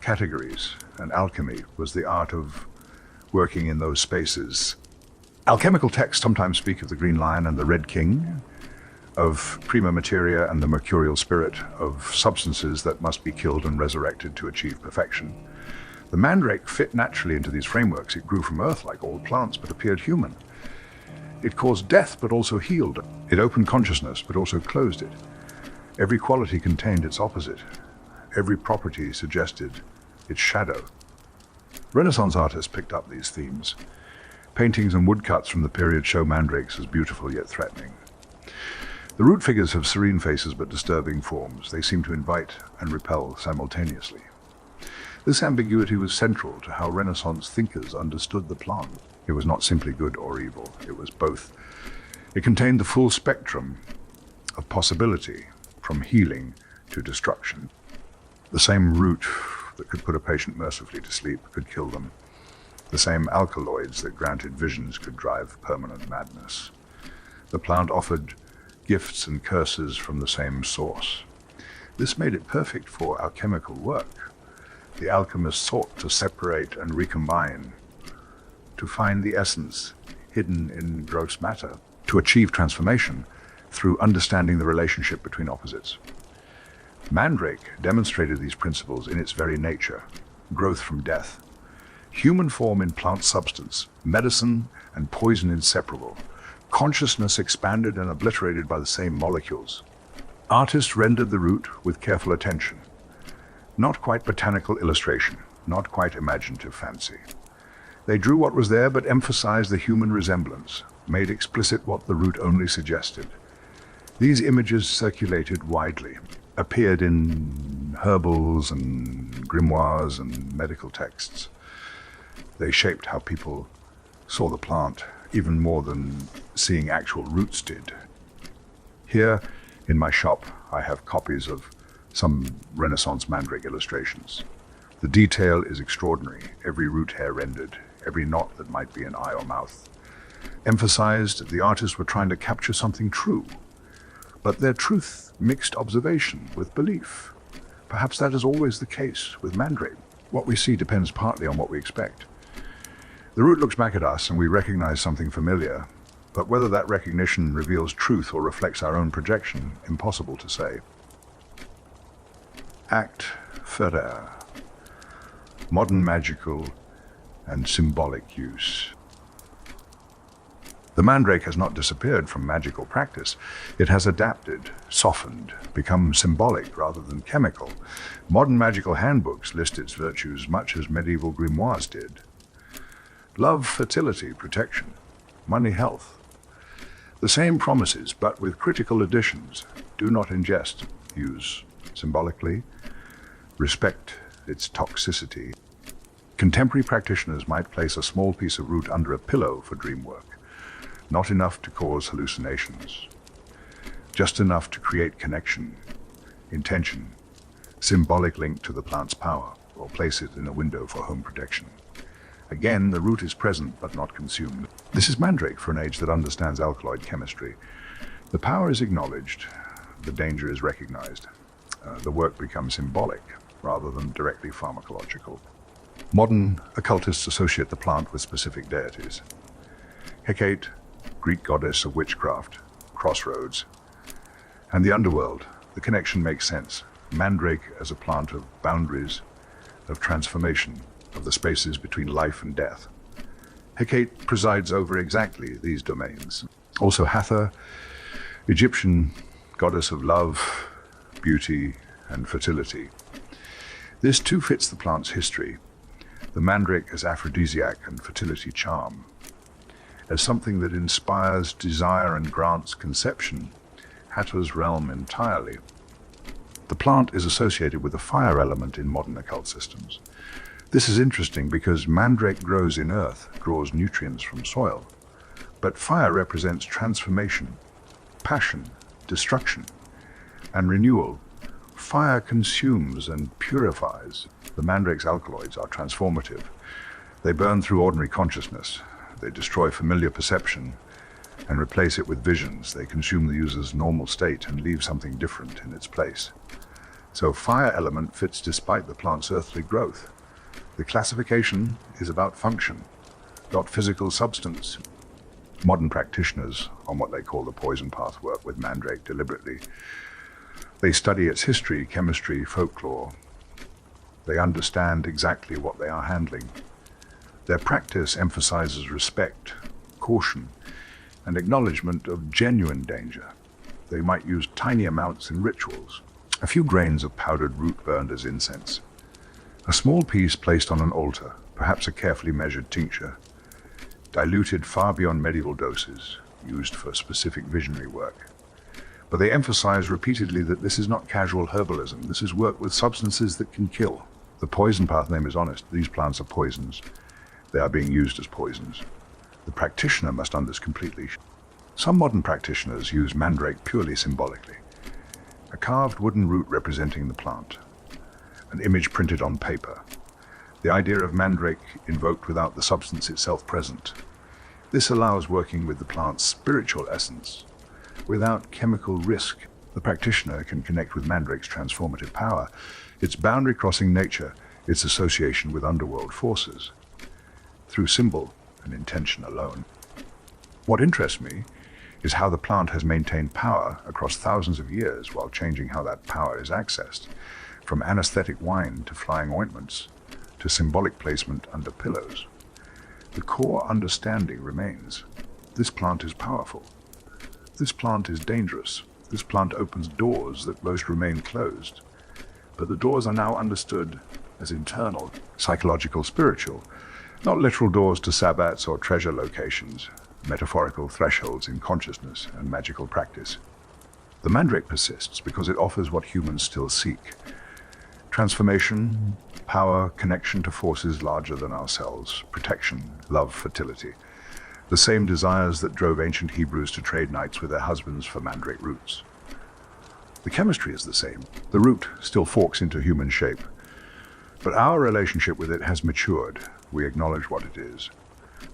categories, and alchemy was the art of working in those spaces. Alchemical texts sometimes speak of the green lion and the red king, of prima materia and the mercurial spirit, of substances that must be killed and resurrected to achieve perfection. The mandrake fit naturally into these frameworks. It grew from earth like all plants, but appeared human. It caused death, but also healed. It opened consciousness, but also closed it. Every quality contained its opposite. Every property suggested its shadow. Renaissance artists picked up these themes. Paintings and woodcuts from the period show mandrakes as beautiful yet threatening. The root figures have serene faces but disturbing forms. They seem to invite and repel simultaneously. This ambiguity was central to how Renaissance thinkers understood the plant. It was not simply good or evil, it was both. It contained the full spectrum of possibility, from healing to destruction. The same root that could put a patient mercifully to sleep could kill them. The same alkaloids that granted visions could drive permanent madness. The plant offered gifts and curses from the same source. This made it perfect for alchemical work. The alchemists sought to separate and recombine, to find the essence hidden in gross matter, to achieve transformation through understanding the relationship between opposites. Mandrake demonstrated these principles in its very nature: growth from death, human form in plant substance, medicine and poison inseparable, consciousness expanded and obliterated by the same molecules. Artists rendered the root with careful attention. Not quite botanical illustration, not quite imaginative fancy. They drew what was there but emphasized the human resemblance, made explicit what the root only suggested. These images circulated widely, appeared in herbals and grimoires and medical texts. They shaped how people saw the plant, even more than seeing actual roots did. Here in my shop, I have copies of some Renaissance mandrake illustrations. The detail is extraordinary, every root hair rendered, every knot that might be an eye or mouth. Emphasized, the artists were trying to capture something true, but their truth mixed observation with belief. Perhaps that is always the case with Mandrake. What we see depends partly on what we expect. The root looks back at us and we recognize something familiar, but whether that recognition reveals truth or reflects our own projection, impossible to say. Act Ferrer. Modern magical and symbolic use. The Mandrake has not disappeared from magical practice. It has adapted, softened, become symbolic rather than chemical. Modern magical handbooks list its virtues much as medieval grimoires did. Love, fertility, protection, money, health. The same promises, but with critical additions. Do not ingest, use symbolically, respect its toxicity. Contemporary practitioners might place a small piece of root under a pillow for dream work. Not enough to cause hallucinations. Just enough to create connection, intention, symbolic link to the plant's power, or place it in a window for home protection. Again, the root is present but not consumed. This is Mandrake for an age that understands alkaloid chemistry. The power is acknowledged, the danger is recognized. The work becomes symbolic rather than directly pharmacological. Modern occultists associate the plant with specific deities. Hecate, Greek goddess of witchcraft, crossroads, and the underworld. The connection makes sense. Mandrake as a plant of boundaries, of transformation, of the spaces between life and death. Hecate presides over exactly these domains. Also Hathor, Egyptian goddess of love, beauty, and fertility. This too fits the plant's history. The Mandrake as aphrodisiac and fertility charm. As something that inspires desire and grants conception, Hathor's realm entirely. The plant is associated with the fire element in modern occult systems. This is interesting because Mandrake grows in earth, draws nutrients from soil. But fire represents transformation, passion, destruction, and renewal. Fire consumes and purifies. The Mandrake's alkaloids are transformative. They burn through ordinary consciousness. They destroy familiar perception and replace it with visions. They consume the user's normal state and leave something different in its place. So fire element fits despite the plant's earthly growth. The classification is about function, not physical substance. Modern practitioners on what they call the poison path work with Mandrake deliberately. They study its history, chemistry, folklore. They understand exactly what they are handling. Their practice emphasizes respect, caution, and acknowledgement of genuine danger. They might use tiny amounts in rituals, a few grains of powdered root burned as incense, a small piece placed on an altar, perhaps a carefully measured tincture, diluted far beyond medieval doses, used for specific visionary work. But they emphasize repeatedly that this is not casual herbalism. This is work with substances that can kill. The poison path name is honest. These plants are poisons. They are being used as poisons. The practitioner must understand this completely. Some modern practitioners use Mandrake purely symbolically. A carved wooden root representing the plant. An image printed on paper. The idea of Mandrake invoked without the substance itself present. This allows working with the plant's spiritual essence. Without chemical risk, the practitioner can connect with Mandrake's transformative power, its boundary-crossing nature, its association with underworld forces, through symbol and intention alone. What interests me is how the plant has maintained power across thousands of years while changing how that power is accessed, from anesthetic wine to flying ointments to symbolic placement under pillows. The core understanding remains. This plant is powerful. This plant is dangerous. This plant opens doors that most remain closed. But the doors are now understood as internal, psychological, spiritual, not literal doors to sabbats or treasure locations, metaphorical thresholds in consciousness and magical practice. The Mandrake persists because it offers what humans still seek. Transformation, power, connection to forces larger than ourselves, protection, love, fertility. The same desires that drove ancient Hebrews to trade nights with their husbands for Mandrake roots. The chemistry is the same. The root still forks into human shape. But our relationship with it has matured. We acknowledge what it is.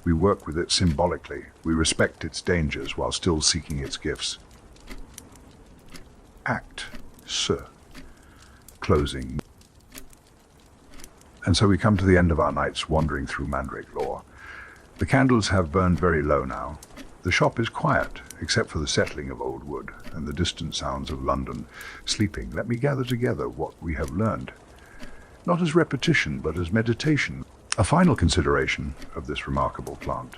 We work with it symbolically. We respect its dangers while still seeking its gifts. closing. And so we come to the end of our nights wandering through Mandrake lore. The candles have burned very low now. The shop is quiet, except for the settling of old wood and the distant sounds of London sleeping. Let me gather together what we have learned, not as repetition, but as meditation. A final consideration of this remarkable plant,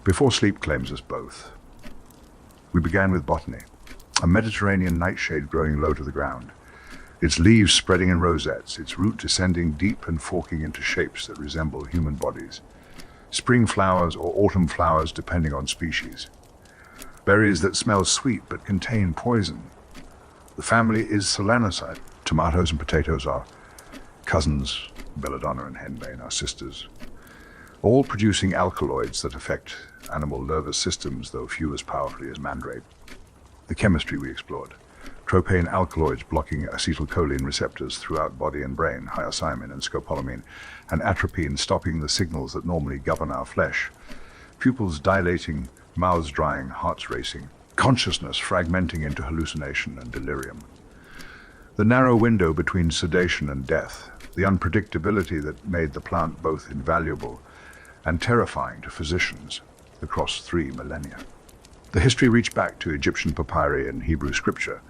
before sleep claims us both. We began with botany, a Mediterranean nightshade growing low to the ground, its leaves spreading in rosettes, its root descending deep and forking into shapes that resemble human bodies. Spring flowers or autumn flowers depending on species. Berries that smell sweet but contain poison. The family is Solanacea. Tomatoes and potatoes are cousins. Belladonna and henbane are sisters. All producing alkaloids that affect animal nervous systems, though few as powerfully as Mandrake. The chemistry we explored. Tropane alkaloids blocking acetylcholine receptors throughout body and brain, hyoscyamin and scopolamine, and atropine stopping the signals that normally govern our flesh. Pupils dilating, mouths drying, hearts racing. Consciousness fragmenting into hallucination and delirium. The narrow window between sedation and death, the unpredictability that made the plant both invaluable and terrifying to physicians across 3 millennia. The history reached back to Egyptian papyri and Hebrew scripture,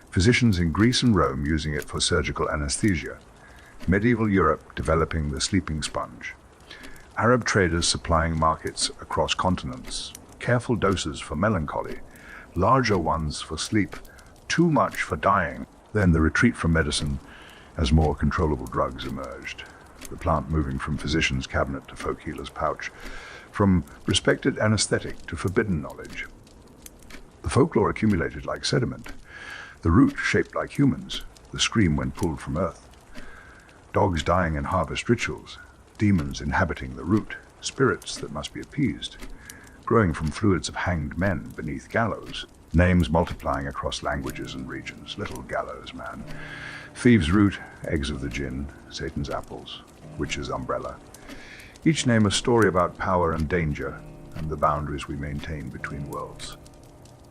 physicians in Greece and Rome using it for surgical anesthesia, medieval Europe developing the sleeping sponge, Arab traders supplying markets across continents, careful doses for melancholy, larger ones for sleep, too much for dying. Then the retreat from medicine as more controllable drugs emerged, the plant moving from physician's cabinet to folk healer's pouch, from respected anesthetic to forbidden knowledge. The folklore accumulated like sediment, the root shaped like humans, the scream when pulled from earth. Dogs dying in harvest rituals, demons inhabiting the root, spirits that must be appeased, growing from fluids of hanged men beneath gallows, names multiplying across languages and regions. Little gallows man, thieves' root, eggs of the jinn, Satan's apples, witch's umbrella. Each name a story about power and danger and the boundaries we maintain between worlds.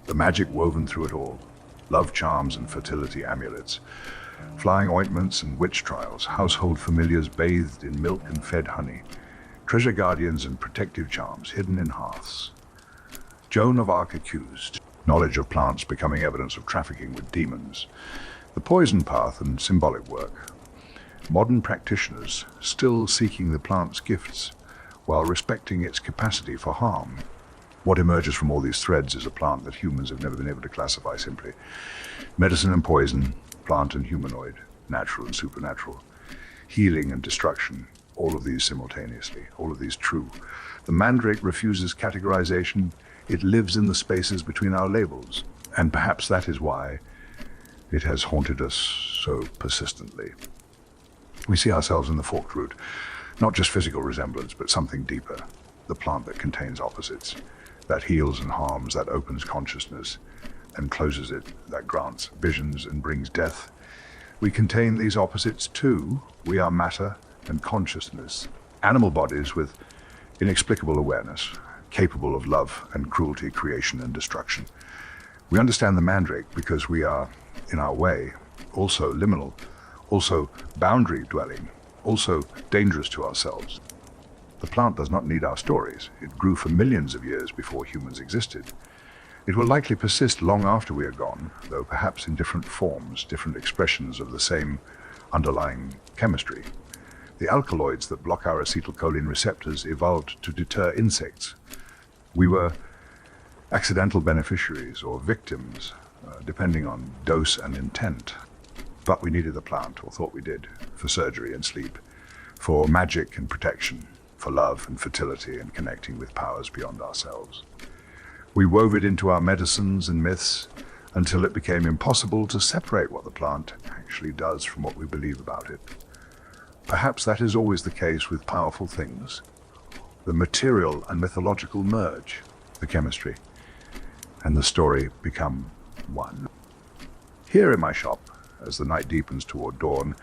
The magic woven through it all, love charms and fertility amulets, flying ointments and witch trials, household familiars bathed in milk and fed honey, treasure guardians and protective charms hidden in hearths. Joan of Arc accused, knowledge of plants becoming evidence of trafficking with demons, the poison path and symbolic work. Modern practitioners still seeking the plant's gifts while respecting its capacity for harm. What emerges from all these threads is a plant that humans have never been able to classify simply. Medicine and poison, plant and humanoid, natural and supernatural, healing and destruction, all of these simultaneously, all of these true. The Mandrake refuses categorization. It lives in the spaces between our labels, and perhaps that is why it has haunted us so persistently. We see ourselves in the forked root, not just physical resemblance, but something deeper, the plant that contains opposites, that heals and harms, that opens consciousness and closes it, that grants visions and brings death. We contain these opposites too. We are matter and consciousness, animal bodies with inexplicable awareness, capable of love and cruelty, creation and destruction. We understand the Mandrake because we are, in our way, also liminal, also boundary-dwelling, also dangerous to ourselves. The plant does not need our stories. It grew for millions of years before humans existed. It will likely persist long after we are gone, though perhaps in different forms, different expressions of the same underlying chemistry. The alkaloids that block our acetylcholine receptors evolved to deter insects. We were accidental beneficiaries or victims, depending on dose and intent. But we needed the plant, or thought we did, for surgery and sleep, for magic and protection, for love and fertility and connecting with powers beyond ourselves. We wove it into our medicines and myths until it became impossible to separate what the plant actually does from what we believe about it. Perhaps that is always the case with powerful things. The material and mythological merge, the chemistry and the story become one. Here in my shop, as the night deepens toward dawn,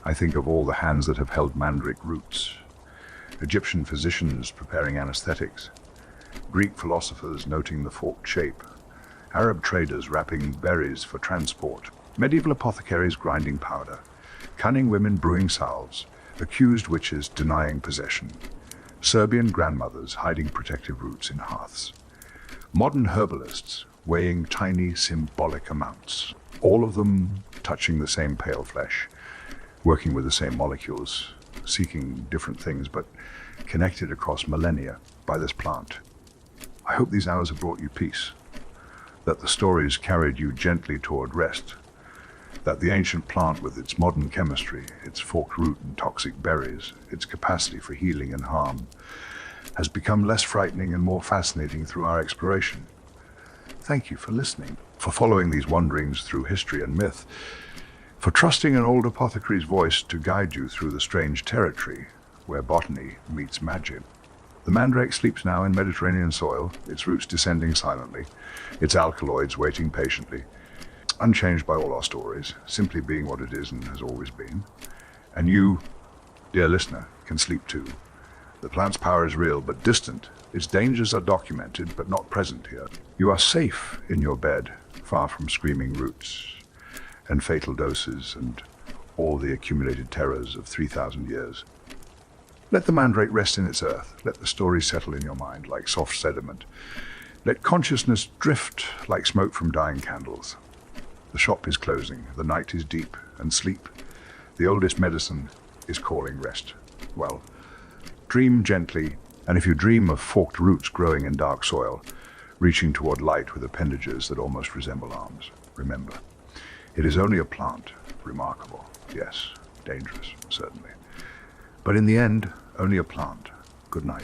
I think of all the hands that have held Mandrake roots, Egyptian physicians preparing anesthetics, Greek philosophers noting the forked shape, Arab traders wrapping berries for transport, medieval apothecaries grinding powder, cunning women brewing salves, accused witches denying possession, Serbian grandmothers hiding protective roots in hearths, modern herbalists weighing tiny symbolic amounts, all of them touching the same pale flesh, working with the same molecules, seeking different things, but connected across millennia by this plant. I hope these hours have brought you peace, that the stories carried you gently toward rest, that the ancient plant with its modern chemistry, its forked root and toxic berries, its capacity for healing and harm, has become less frightening and more fascinating through our exploration. Thank you for listening, for following these wanderings through history and myth, for trusting an old apothecary's voice to guide you through the strange territory where botany meets magic. The mandrake sleeps now in Mediterranean soil, its roots descending silently, its alkaloids waiting patiently, unchanged by all our stories, simply being what it is and has always been. And you, dear listener, can sleep too. The plant's power is real but distant. Its dangers are documented but not present here. You are safe in your bed, far from screaming roots and fatal doses and all the accumulated terrors of 3,000 years. Let the mandrake rest in its earth. Let the stories settle in your mind like soft sediment. Let consciousness drift like smoke from dying candles. The shop is closing, the night is deep, and sleep, the oldest medicine, is calling rest. Well, dream gently, and if you dream of forked roots growing in dark soil, reaching toward light with appendages that almost resemble arms, remember, it is only a plant, remarkable, yes, dangerous, certainly. But in the end, only a plant. Good night.